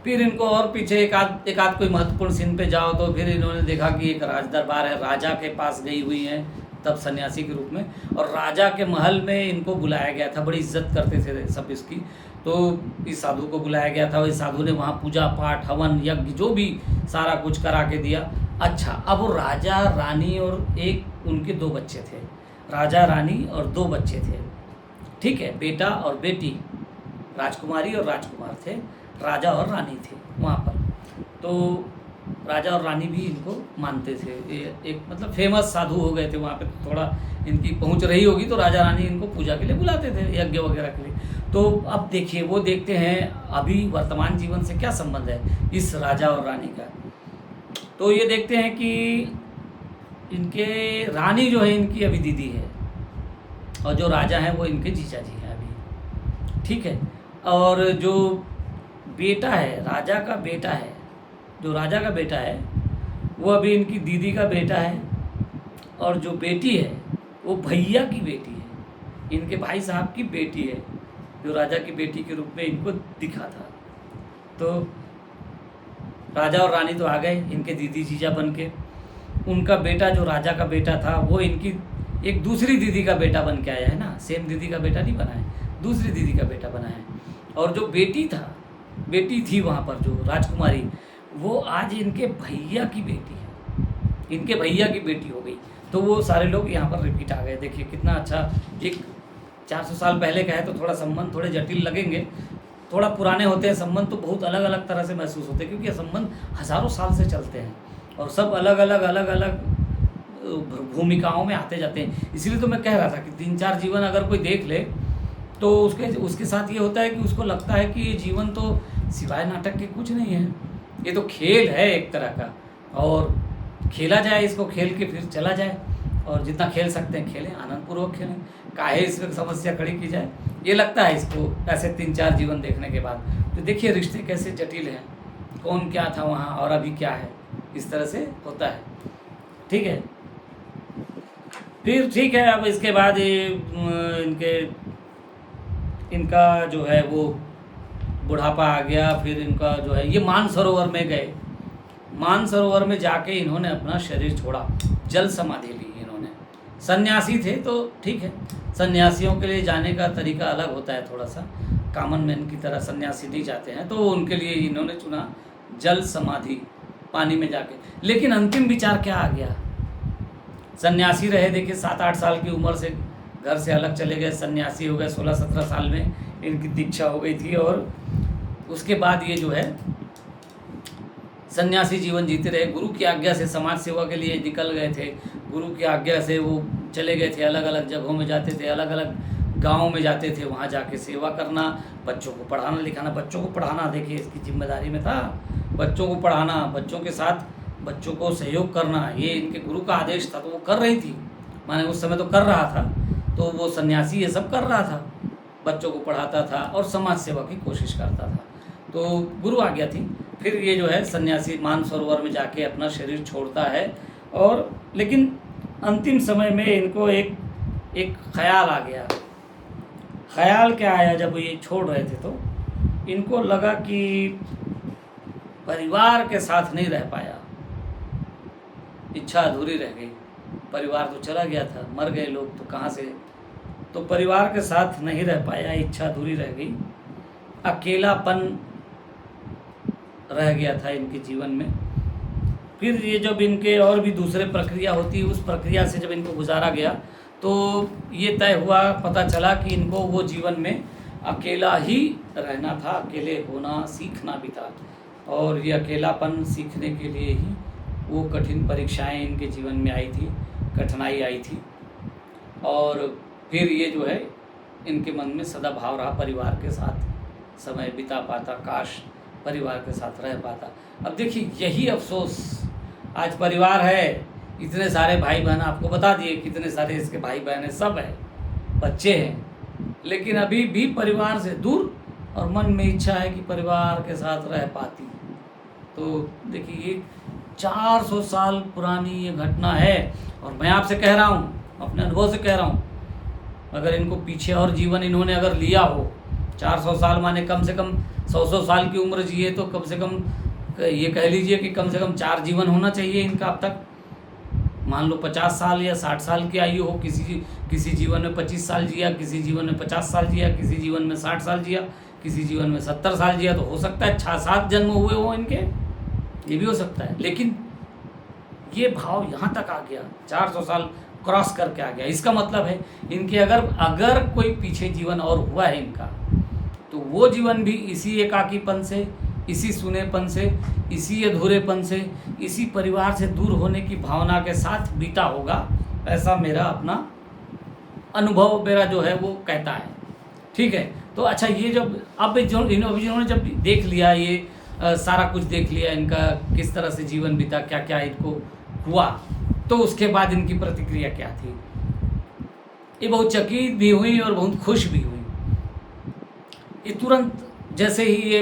फिर इनको और पीछे एक आध कोई महत्वपूर्ण सीन पे जाओ तो फिर इन्होंने देखा कि एक राज दरबार है, राजा के पास गई हुई हैं तब सन्यासी के रूप में, और राजा के महल में इनको बुलाया गया था। बड़ी इज्जत करते थे सब इसकी। तो इस साधु को बुलाया गया था, इस साधु ने वहाँ पूजा पाठ, हवन, यज्ञ जो भी सारा कुछ करा के दिया। अच्छा, अब वो राजा रानी और एक उनके 2 बच्चे थे। राजा रानी और 2 बच्चे थे, ठीक है, बेटा और बेटी, राजकुमारी और राजकुमार थे, राजा और रानी थे वहाँ पर। तो राजा और रानी भी इनको मानते थे। एक मतलब फेमस साधु हो गए थे वहाँ पे, थोड़ा इनकी पहुँच रही होगी तो राजा रानी इनको पूजा के लिए बुलाते थे, यज्ञ वगैरह के लिए। तो अब देखिए, वो देखते हैं अभी वर्तमान जीवन से क्या संबंध है इस राजा और रानी का। तो ये देखते हैं कि इनके रानी जो है इनकी अभी दीदी है और जो राजा हैं वो इनके जीजा जी हैं अभी, ठीक है। और जो बेटा है, राजा का बेटा है, जो राजा का बेटा है वो अभी इनकी दीदी का बेटा है। और जो बेटी है वो भैया की बेटी है, इनके भाई साहब की बेटी है, जो राजा की बेटी के रूप में इनको दिखा था। तो राजा और रानी तो आ गए इनके दीदी जीजा बन के। उनका बेटा जो राजा का बेटा था वो इनकी एक दूसरी दीदी का बेटा बन के आया है ना, सेम दीदी का बेटा नहीं बना है, दूसरी दीदी का बेटा बना है। और जो बेटी थी वहाँ पर जो राजकुमारी, वो आज इनके भैया की बेटी है, इनके भैया की बेटी हो गई। तो वो सारे लोग यहाँ पर रिपीट आ गए। देखिए कितना अच्छा, एक 400 साल पहले का है तो थोड़ा संबंध थोड़े जटिल लगेंगे, थोड़ा पुराने होते हैं संबंध तो बहुत अलग अलग तरह से महसूस होते हैं, क्योंकि ये संबंध हज़ारों साल से चलते हैं और सब अलग अलग भूमिकाओं में आते जाते हैं। इसीलिए तो मैं कह रहा था कि 3-4 जीवन अगर कोई देख ले तो उसके साथ ये होता है कि उसको लगता है कि ये जीवन तो सिवाय नाटक के कुछ नहीं है, ये तो खेल है एक तरह का, और खेला जाए इसको, खेल के फिर चला जाए, और जितना खेल सकते हैं खेलें, आनंदपूर्वक खेलें, काहे इसमें समस्या खड़ी की जाए, ये लगता है इसको ऐसे 3-4 जीवन देखने के बाद। तो देखिए रिश्ते कैसे जटिल हैं, कौन क्या था वहाँ और अभी क्या है, इस तरह से होता है। ठीक है, फिर ठीक है, अब इसके बाद इनका जो है वो बुढ़ापा आ गया। फिर इनका जो है ये मानसरोवर में गए, मानसरोवर में जाके इन्होंने अपना शरीर छोड़ा, जल समाधि ली इन्होंने। सन्यासी थे तो ठीक है, सन्यासियों के लिए जाने का तरीका अलग होता है, थोड़ा सा कॉमन मैन की तरह सन्यासी नहीं जाते हैं, तो उनके लिए इन्होंने चुना जल समाधि, पानी में जाके। लेकिन अंतिम विचार क्या आ गया, सन्यासी रहे, देखिए 7-8 साल की उम्र से घर से अलग चले गए, सन्यासी हो गए, 16-17 साल में इनकी दीक्षा हो गई थी। और उसके बाद ये जो है सन्यासी जीवन जीते रहे, गुरु की आज्ञा से समाज सेवा के लिए निकल गए थे, गुरु की आज्ञा से वो चले गए थे, अलग अलग जगहों में जाते थे, अलग अलग गाँव में जाते थे, वहाँ जाके सेवा करना, बच्चों को पढ़ाना लिखाना। बच्चों को पढ़ाना देखिए इसकी जिम्मेदारी में था, बच्चों को पढ़ाना, बच्चों के साथ बच्चों को सहयोग करना, ये इनके गुरु का आदेश था, तो वो कर रही थी, माने उस समय तो कर रहा था, तो वो सन्यासी ये सब कर रहा था, बच्चों को पढ़ाता था और समाज सेवा की कोशिश करता था, तो गुरु आ गया थी। फिर ये जो है सन्यासी मानसरोवर में जाके अपना शरीर छोड़ता है। और लेकिन अंतिम समय में इनको एक ख्याल आ गया। ख्याल क्या आया, जब ये छोड़ रहे थे तो इनको लगा कि परिवार के साथ नहीं रह पाया, इच्छा अधूरी रह गई, परिवार तो चला गया था, मर गए लोग तो कहाँ से, तो परिवार के साथ नहीं रह पाया, इच्छा अधूरी रह गई, अकेलापन रह गया था इनके जीवन में। फिर ये जब इनके और भी दूसरे प्रक्रिया होती, उस प्रक्रिया से जब इनको गुजारा गया तो ये तय हुआ, पता चला कि इनको वो जीवन में अकेला ही रहना था, अकेले होना सीखना भी था, और ये अकेलापन सीखने के लिए ही वो कठिन परीक्षाएं इनके जीवन में आई थी, कठिनाई आई थी। और फिर ये जो है इनके मन में सदा भाव रहा, परिवार के साथ समय बिता पाता, काश परिवार के साथ रह पाता। अब देखिए यही अफसोस, आज परिवार है, इतने सारे भाई बहन, आपको बता दिए कितने सारे इसके भाई बहन हैं, सब है, बच्चे हैं, लेकिन अभी भी परिवार से दूर, और मन में इच्छा है कि परिवार के साथ रह पाती। तो देखिए ये 400 साल पुरानी ये घटना है, और मैं आपसे कह रहा हूँ, अपने अनुभव से कह रहा हूँ, अगर इनको पीछे और जीवन इन्होंने अगर लिया हो, 400 साल माने कम से कम 100 साल की उम्र जिए, तो कम से कम ये कह लीजिए कि कम से कम 4 जीवन होना चाहिए इनका अब तक। मान लो 50 साल या 60 साल की आयु हो, किसी जीवन में 25 साल जिया, किसी जीवन में 50 साल जिया, किसी जीवन में 60 साल जिया, किसी जीवन में 70 साल जिया, तो हो सकता है 6-7 जन्म हुए हो इनके, ये भी हो सकता है। लेकिन ये भाव यहाँ तक आ गया, 400 साल क्रॉस करके आ गया। इसका मतलब है इनके अगर कोई पीछे जीवन और हुआ है इनका, तो वो जीवन भी इसी एकाकीपन से, इसी सुनेपन से, इसी अधूरेपन से, इसी परिवार से दूर होने की भावना के साथ बीता होगा, ऐसा मेरा अपना अनुभव, मेरा जो है वो कहता है। ठीक है, तो अच्छा ये जब अब इन्होंने जब देख लिया, ये सारा कुछ देख लिया, इनका किस तरह से जीवन बीता, क्या क्या इनको हुआ, तो उसके बाद इनकी प्रतिक्रिया क्या थी। ये बहुत चकित भी हुई और बहुत खुश भी हुई। ये तुरंत जैसे ही ये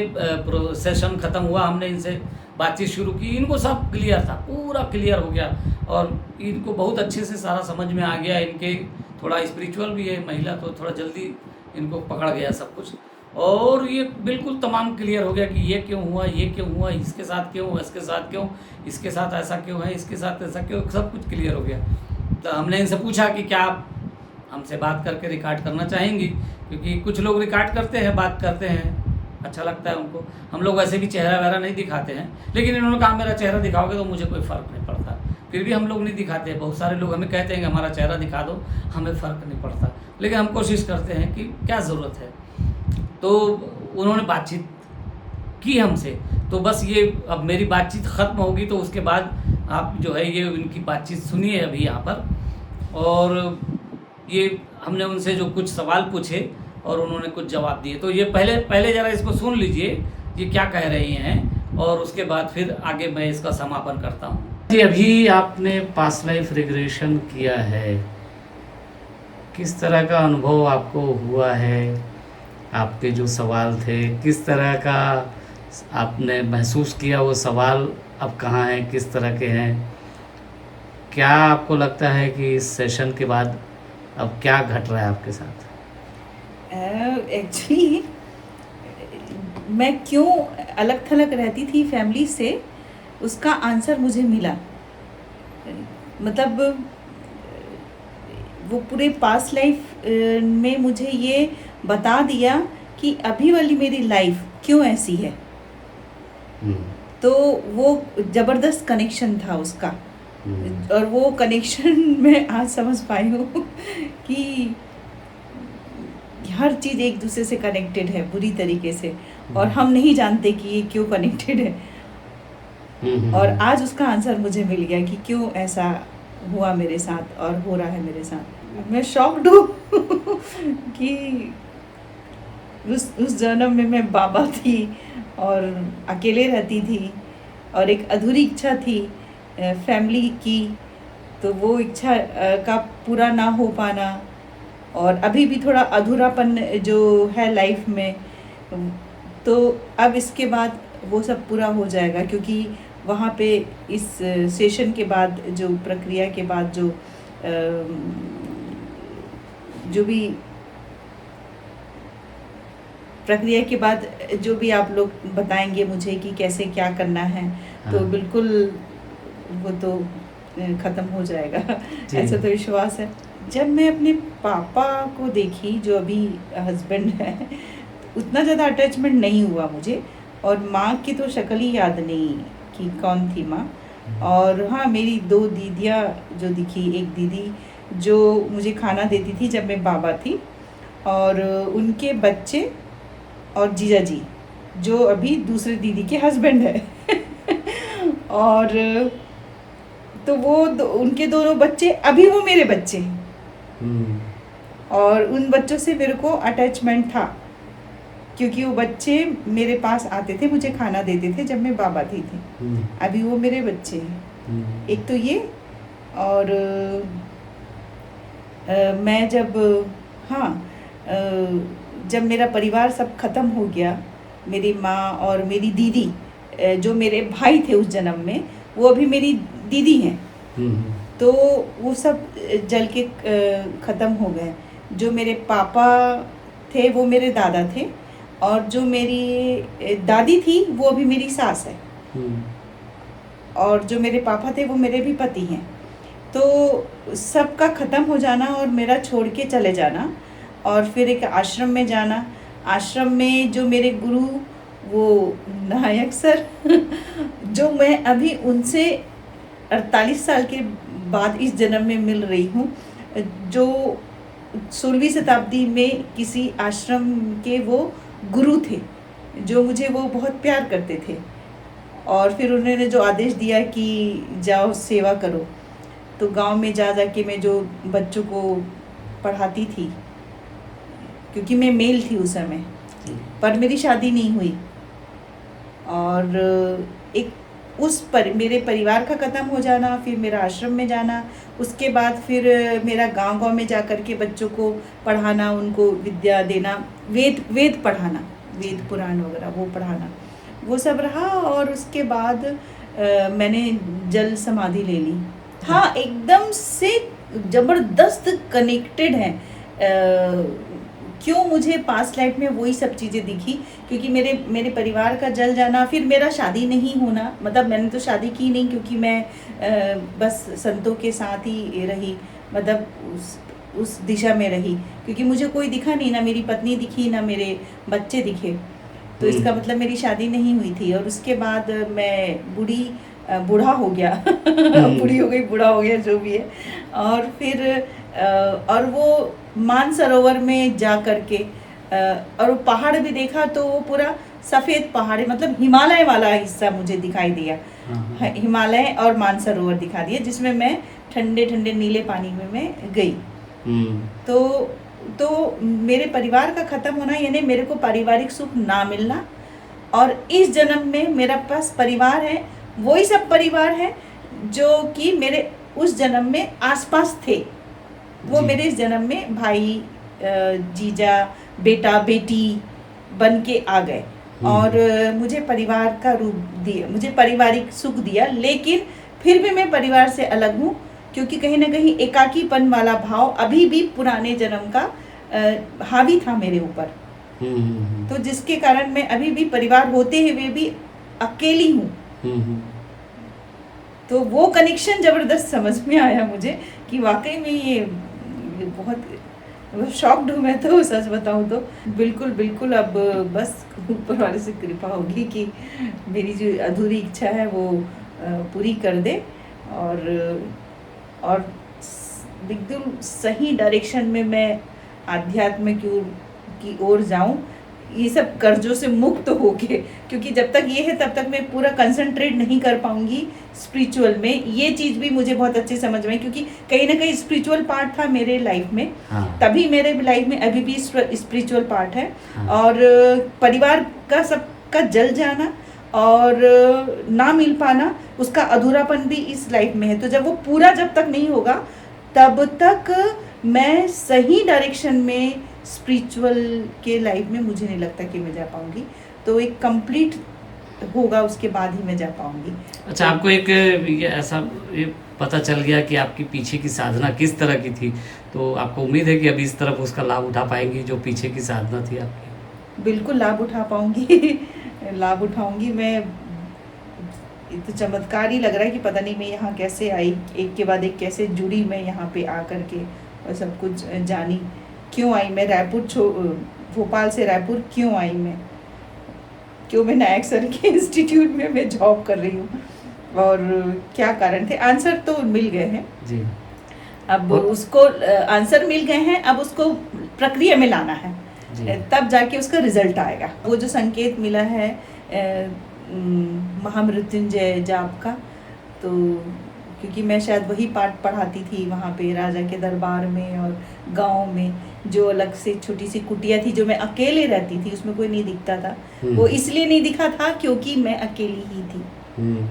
सेशन ख़त्म हुआ, हमने इनसे बातचीत शुरू की, इनको सब क्लियर था, पूरा क्लियर हो गया, और इनको बहुत अच्छे से सारा समझ में आ गया। इनके थोड़ा स्पिरिचुअल भी है महिला, तो थोड़ा जल्दी इनको पकड़ गया सब कुछ। और ये बिल्कुल तमाम क्लियर हो गया कि ये क्यों हुआ, ये क्यों हुआ, इसके साथ क्यों, इसके साथ क्यों, इसके साथ ऐसा क्यों है, इसके साथ ऐसा क्यों, सब कुछ क्लियर हो गया। तो हमने इनसे पूछा कि क्या आप हमसे बात करके रिकॉर्ड करना चाहेंगी, क्योंकि कुछ लोग रिकॉर्ड करते हैं, बात करते हैं, अच्छा लगता है उनको। हम लोग वैसे भी चेहरा वगैरह नहीं दिखाते हैं, लेकिन इन्होंने कहा मेरा चेहरा दिखाओगे तो मुझे कोई फ़र्क नहीं पड़ता। फिर भी हम लोग नहीं दिखाते। बहुत सारे लोग हमें कहते हैं कि हमारा चेहरा दिखा दो, हमें फ़र्क नहीं पड़ता, लेकिन हम कोशिश करते हैं कि क्या ज़रूरत है। तो उन्होंने बातचीत की हमसे, तो बस ये अब मेरी बातचीत ख़त्म होगी तो उसके बाद आप जो है ये उनकी बातचीत सुनिए अभी यहाँ पर। और ये हमने उनसे जो कुछ सवाल पूछे और उन्होंने कुछ जवाब दिए, तो ये पहले ज़रा इसको सुन लीजिए ये क्या कह रही हैं, और उसके बाद फिर आगे मैं इसका समापन करता हूँ। जी, अभी आपने पास्ट लाइफ रिग्रेशन किया है, किस तरह का अनुभव आपको हुआ है? आपके जो सवाल थे किस तरह का आपने महसूस किया, वो सवाल अब कहाँ हैं, किस तरह के हैं? क्या आपको लगता है कि इस सेशन के बाद अब क्या घट रहा है आपके साथ? एक्चुअली मैं क्यों अलग थलग रहती थी फैमिली से, उसका आंसर मुझे मिला। मतलब वो पूरे पास्ट लाइफ में मुझे ये बता दिया कि अभी वाली मेरी लाइफ क्यों ऐसी है। तो वो ज़बरदस्त कनेक्शन था उसका, और वो कनेक्शन मैं आज समझ पाई हूँ कि हर चीज़ एक दूसरे से कनेक्टेड है बुरी तरीके से, और हम नहीं जानते कि ये क्यों कनेक्टेड है। और आज उसका आंसर मुझे मिल गया कि क्यों ऐसा हुआ मेरे साथ और हो रहा है मेरे साथ। मैं शॉक्ड हूँ कि उस जन्म में मैं बाबा थी और अकेले रहती थी, और एक अधूरी इच्छा थी फैमिली की, तो वो इच्छा का पूरा ना हो पाना, और अभी भी थोड़ा अधूरापन जो है लाइफ में। तो अब इसके बाद वो सब पूरा हो जाएगा, क्योंकि वहाँ पे इस सेशन के बाद, जो प्रक्रिया के बाद, जो भी प्रक्रिया के बाद जो भी आप लोग बताएंगे मुझे कि कैसे क्या करना है, तो बिल्कुल वो तो ख़त्म हो जाएगा, ऐसा तो विश्वास है। जब मैं अपने पापा को देखी, जो अभी हस्बैंड है, उतना ज़्यादा अटैचमेंट नहीं हुआ मुझे, और माँ की तो शक्ल ही याद नहीं कि कौन थी माँ। और हाँ, मेरी 2 दीदियाँ जो दिखी, एक दीदी जो मुझे खाना देती थी जब मैं बाबा थी, और उनके बच्चे, और जीजा जी जो अभी दूसरे दीदी के हस्बैंड है और तो वो उनके दोनों बच्चे अभी वो मेरे बच्चे हैं, और उन बच्चों से मेरे को अटैचमेंट था, क्योंकि वो बच्चे मेरे पास आते थे, मुझे खाना देते थे जब मैं बाबा थी। अभी वो मेरे बच्चे हैं। एक तो ये, और मैं जब मेरा परिवार सब ख़त्म हो गया, मेरी माँ और मेरी दीदी, जो मेरे भाई थे उस जन्म में, वो अभी मेरी दीदी हैं, तो वो सब जल के ख़त्म हो गए। जो मेरे पापा थे वो मेरे दादा थे, और जो मेरी दादी थी वो अभी मेरी सास है, और जो मेरे पापा थे वो मेरे भी पति हैं। तो सबका ख़त्म हो जाना और मेरा छोड़ के चले जाना, और फिर एक आश्रम में जाना। आश्रम में जो मेरे गुरु, वो नायक सर जो मैं अभी उनसे 48 साल के बाद इस जन्म में मिल रही हूँ, जो 16वीं शताब्दी में किसी आश्रम के वो गुरु थे, जो मुझे वो बहुत प्यार करते थे, और फिर उन्होंने जो आदेश दिया कि जाओ सेवा करो, तो गांव में जा के मैं जो बच्चों को पढ़ाती थी, क्योंकि मैं मेल थी उस समय, पर मेरी शादी नहीं हुई, और एक मेरे परिवार का ख़त्म हो जाना, फिर मेरा आश्रम में जाना, उसके बाद फिर मेरा गांव में जा कर के बच्चों को पढ़ाना, उनको विद्या देना, वेद पढ़ाना, वेद पुराण वगैरह वो पढ़ाना, वो सब रहा। और उसके बाद मैंने जल समाधि ले ली। हाँ, एकदम से ज़बरदस्त कनेक्टेड है क्यों मुझे पास्ट लाइफ में वही सब चीज़ें दिखी, क्योंकि मेरे परिवार का जल जाना, फिर मेरा शादी नहीं होना, मतलब मैंने तो शादी की नहीं क्योंकि मैं बस संतों के साथ ही रही, मतलब उस दिशा में रही, क्योंकि मुझे कोई दिखा नहीं, ना मेरी पत्नी दिखी ना मेरे बच्चे दिखे, तो इसका मतलब मेरी शादी नहीं हुई थी। और उसके बाद मैं बूढ़ा हो गया बूढ़ी हो गई, बूढ़ा हो गया, जो भी है। और फिर और वो मानसरोवर में जा करके और पहाड़ भी देखा, तो वो पूरा सफ़ेद पहाड़, मतलब हिमालय वाला हिस्सा मुझे दिखाई दिया। हिमालय और मानसरोवर दिखा दिया, जिसमें मैं ठंडे ठंडे नीले पानी में मैं गई। तो मेरे परिवार का ख़त्म होना, यानी मेरे को पारिवारिक सुख ना मिलना, और इस जन्म में मेरा पास परिवार है, वही सब परिवार है जो कि मेरे उस जन्म में आसपास थे, वो मेरे इस जन्म में भाई, जीजा, बेटा, बेटी बन के आ गए और मुझे परिवार का रूप दिया, मुझे पारिवारिक सुख दिया। लेकिन फिर भी मैं परिवार से अलग हूँ, क्योंकि कहीं ना कहीं एकाकीपन वाला भाव अभी भी पुराने जन्म का हावी था मेरे ऊपर। तो जिसके कारण मैं अभी भी परिवार होते हुए भी अकेली हूँ। तो वो कनेक्शन जबरदस्त समझ में आया मुझे कि वाकई में ये बहुत शॉक्ड हूँ मैं, तो सच बताऊँ तो बिल्कुल अब बस ऊपर वाले से कृपा होगी कि मेरी जो अधूरी इच्छा है वो पूरी कर दे और बिल्कुल सही डायरेक्शन में मैं आध्यात्म की ओर जाऊं, ये सब कर्जों से मुक्त होके, क्योंकि जब तक ये है तब तक मैं पूरा कंसंट्रेट नहीं कर पाऊंगी स्पिरिचुअल में। ये चीज़ भी मुझे बहुत अच्छी समझ में आई, क्योंकि कहीं ना कहीं स्पिरिचुअल पार्ट था मेरे लाइफ में। तभी मेरे लाइफ में अभी भी स्पिरिचुअल पार्ट है। और परिवार का सबका जल जाना और ना मिल पाना, उसका अधूरापन भी इस लाइफ में है। तो जब वो पूरा जब तक नहीं होगा तब तक मैं सही डायरेक्शन में स्पिरिचुअल के लाइफ में मुझे नहीं लगता कि मैं जा पाऊंगी। तो एक कंप्लीट होगा, उसके बाद ही मैं जा पाऊंगी। अच्छा, आपको एक ये पता चल गया कि आपकी पीछे की साधना किस तरह की थी, तो आपको उम्मीद है कि अभी इस तरफ उसका लाभ उठा पाएंगी जो पीछे की साधना थी आपकी? बिल्कुल लाभ उठा पाऊंगी लाभ उठाऊंगी मैं। तो चमत्कार ही लग रहा है कि पता नहीं मैं यहाँ कैसे आई, एक के बाद एक कैसे जुड़ी मैं यहाँ पे आकर के और सब कुछ जानी। क्यों आई मैं भोपाल से रायपुर क्यों आई क्यों मैं नायक सर के इंस्टीट्यूट में मैं जॉब कर रही हूँ, और क्या कारण थे? आंसर तो मिल गए हैं जी। अब उसको आंसर मिल गए हैं, अब उसको प्रक्रिया में लाना है, तब जाके उसका रिजल्ट आएगा। वो जो संकेत मिला है महामृत्युंजय जाप का, तो क्योंकि मैं शायद वही पाठ पढ़ाती थी वहाँ पे राजा के दरबार में और गांव में, जो अलग से छोटी सी कुटिया थी जो मैं अकेले रहती थी, उसमें कोई नहीं दिखता था। वो इसलिए नहीं दिखा था क्योंकि मैं अकेली ही थी।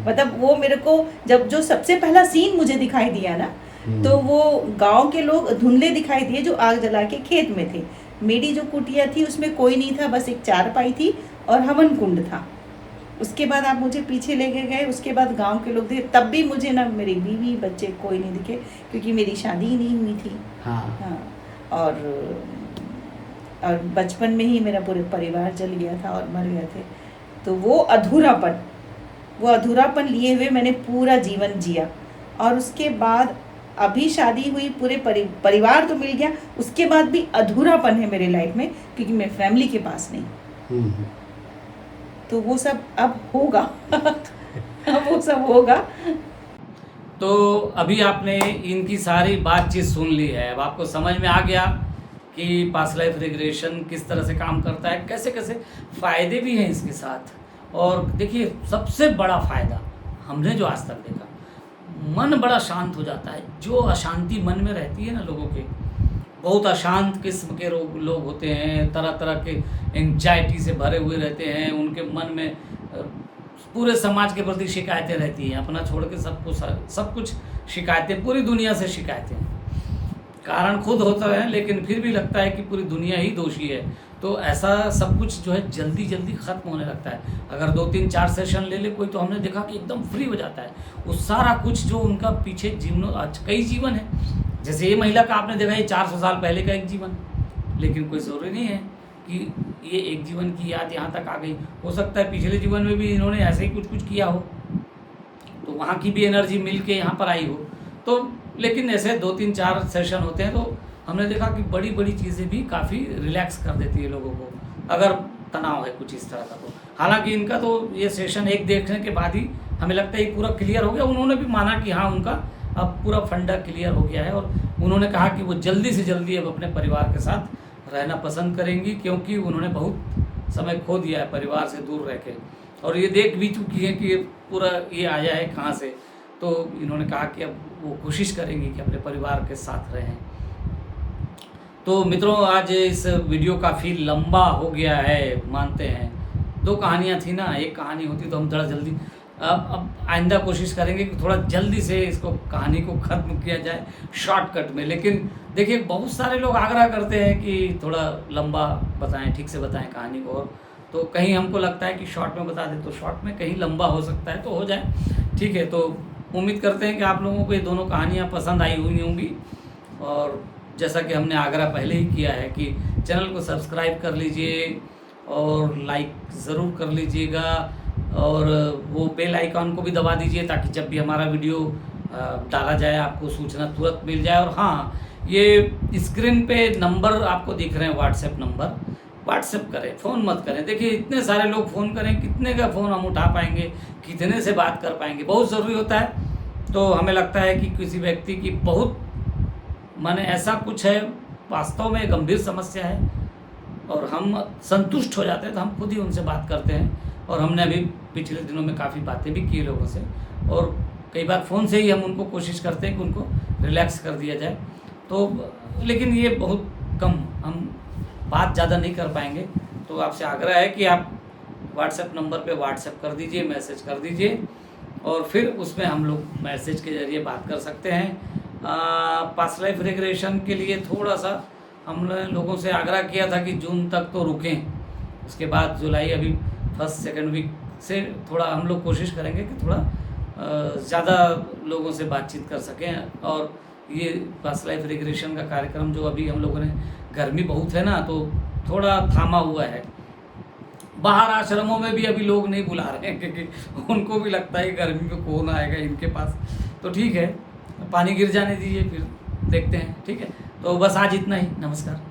मतलब वो मेरे को जो सबसे पहला सीन मुझे दिखाई दिया ना, तो वो गांव के लोग धुंधले दिखाई दिए जो आग जला के खेत में थे। मेरी जो कुटिया थी उसमें कोई नहीं था, बस एक चारपाई थी और हवन कुंड था। उसके बाद आप मुझे पीछे लेके गए, उसके बाद गांव के लोग दिखे, तब भी मुझे ना मेरी बीवी बच्चे कोई नहीं दिखे, क्योंकि मेरी शादी ही नहीं हुई थी। हाँ। और बचपन में ही मेरा पूरे परिवार जल गया था और मर गए थे। तो वो अधूरापन लिए हुए मैंने पूरा जीवन जिया। और उसके बाद अभी शादी हुई, पूरे परिवार तो मिल गया, उसके बाद भी अधूरापन है मेरे लाइफ में, क्योंकि मैं फैमिली के पास नहीं। तो वो सब अब होगा अब वो सब होगा। तो अभी आपने इनकी सारी बातचीत सुन ली है, अब आपको समझ में आ गया कि पास्ट लाइफ रिग्रेशन किस तरह से काम करता है, कैसे कैसे फ़ायदे भी हैं इसके साथ। और देखिए, सबसे बड़ा फ़ायदा हमने जो आज तक देखा, मन बड़ा शांत हो जाता है। जो अशांति मन में रहती है ना लोगों के, बहुत अशांत किस्म के लोग होते हैं, तरह तरह के एंजाइटी से भरे हुए रहते हैं, उनके मन में पूरे समाज के प्रति शिकायतें रहती हैं, अपना छोड़ के सब कुछ शिकायतें, पूरी दुनिया से शिकायतें। कारण खुद होता है, लेकिन फिर भी लगता है कि पूरी दुनिया ही दोषी है। तो ऐसा सब कुछ जो है जल्दी जल्दी ख़त्म होने लगता है। अगर 2 3 4 सेशन ले ले कोई, तो हमने देखा कि एकदम फ्री हो जाता है। वो सारा कुछ जो उनका पीछे कई जीवन है, जैसे ये महिला का आपने देखा, ये 400 साल पहले का एक जीवन, लेकिन कोई ज़रूरी नहीं है कि ये एक जीवन की याद यहाँ तक आ गई। हो सकता है पिछले जीवन में भी इन्होंने ऐसे ही कुछ किया हो, तो वहाँ की भी एनर्जी मिल के यहाँ पर आई हो। तो लेकिन ऐसे 2-3-4 सेशन होते हैं तो हमने देखा कि बड़ी बड़ी चीज़ें भी काफ़ी रिलैक्स कर देती है लोगों को, अगर तनाव है कुछ इस तरह का। तो हालांकि इनका तो ये सेशन एक देखने के बाद ही हमें लगता है ये पूरा क्लियर हो गया। उन्होंने भी माना कि हाँ, उनका अब पूरा फंडा क्लियर हो गया है, और उन्होंने कहा कि वो जल्दी से जल्दी अब अपने परिवार के साथ रहना पसंद करेंगी, क्योंकि उन्होंने बहुत समय खो दिया है परिवार से दूर रह के, और ये देख भी चुकी है कि पूरा ये आया है कहाँ से। तो इन्होंने कहा कि अब वो कोशिश करेंगी कि अपने परिवार के साथ रहें। तो मित्रों, आज इस वीडियो काफ़ी लंबा हो गया है, मानते हैं। 2 कहानियाँ थी ना, एक कहानी होती तो हम थोड़ा जल्दी, अब आइंदा कोशिश करेंगे कि थोड़ा जल्दी से इसको कहानी को ख़त्म किया जाए शॉर्टकट में। लेकिन देखिए, बहुत सारे लोग आग्रह करते हैं कि थोड़ा लंबा बताएं, ठीक से बताएं कहानी को, और तो कहीं हमको लगता है कि शॉर्ट में बता दें तो शॉर्ट में, कहीं लंबा हो सकता है तो हो जाए, ठीक है। तो उम्मीद करते हैं कि आप लोगों को ये दोनों कहानियाँ पसंद आई हुई होंगी, और जैसा कि हमने आग्रह पहले ही किया है कि चैनल को सब्सक्राइब कर लीजिए और लाइक ज़रूर कर लीजिएगा, और वो बेल आइकॉन को भी दबा दीजिए ताकि जब भी हमारा वीडियो डाला जाए आपको सूचना तुरंत मिल जाए। और हाँ, ये स्क्रीन पे नंबर आपको दिख रहे हैं, व्हाट्सएप नंबर, व्हाट्सएप करें, फ़ोन मत करें। देखिए, इतने सारे लोग फ़ोन करें, कितने का फ़ोन हम उठा पाएंगे, कितने से बात कर पाएंगे, बहुत ज़रूरी होता है। तो हमें लगता है कि किसी व्यक्ति की बहुत माने ऐसा कुछ है, वास्तव में गंभीर समस्या है, और हम संतुष्ट हो जाते हैं तो हम खुद ही उनसे बात करते हैं। और हमने अभी पिछले दिनों में काफ़ी बातें भी की लोगों से, और कई बार फ़ोन से ही हम उनको कोशिश करते हैं कि उनको रिलैक्स कर दिया जाए। तो लेकिन ये बहुत कम, हम बात ज़्यादा नहीं कर पाएंगे। तो आपसे आग्रह है कि आप व्हाट्सएप नंबर पे व्हाट्सएप कर दीजिए, मैसेज कर दीजिए, और फिर उसमें हम लोग मैसेज के ज़रिए बात कर सकते हैं। पास्ट लाइफ रिग्रेशन के लिए थोड़ा सा हमने लोगों से आग्रह किया था कि जून तक तो रुकें, उसके बाद जुलाई, अभी 1st-2nd वीक से थोड़ा हम लोग कोशिश करेंगे कि थोड़ा ज़्यादा लोगों से बातचीत कर सकें। और ये पास्ट लाइफ रिग्रेशन का कार्यक्रम जो अभी हम लोगों ने, गर्मी बहुत है ना, तो थोड़ा थामा हुआ है। बाहर आश्रमों में भी अभी लोग नहीं बुला रहे हैं, क्योंकि उनको भी लगता है गर्मी में कौन आएगा इनके पास। तो ठीक है, पानी गिर जाने दीजिए, फिर देखते हैं, ठीक है। तो बस आज इतना ही, नमस्कार।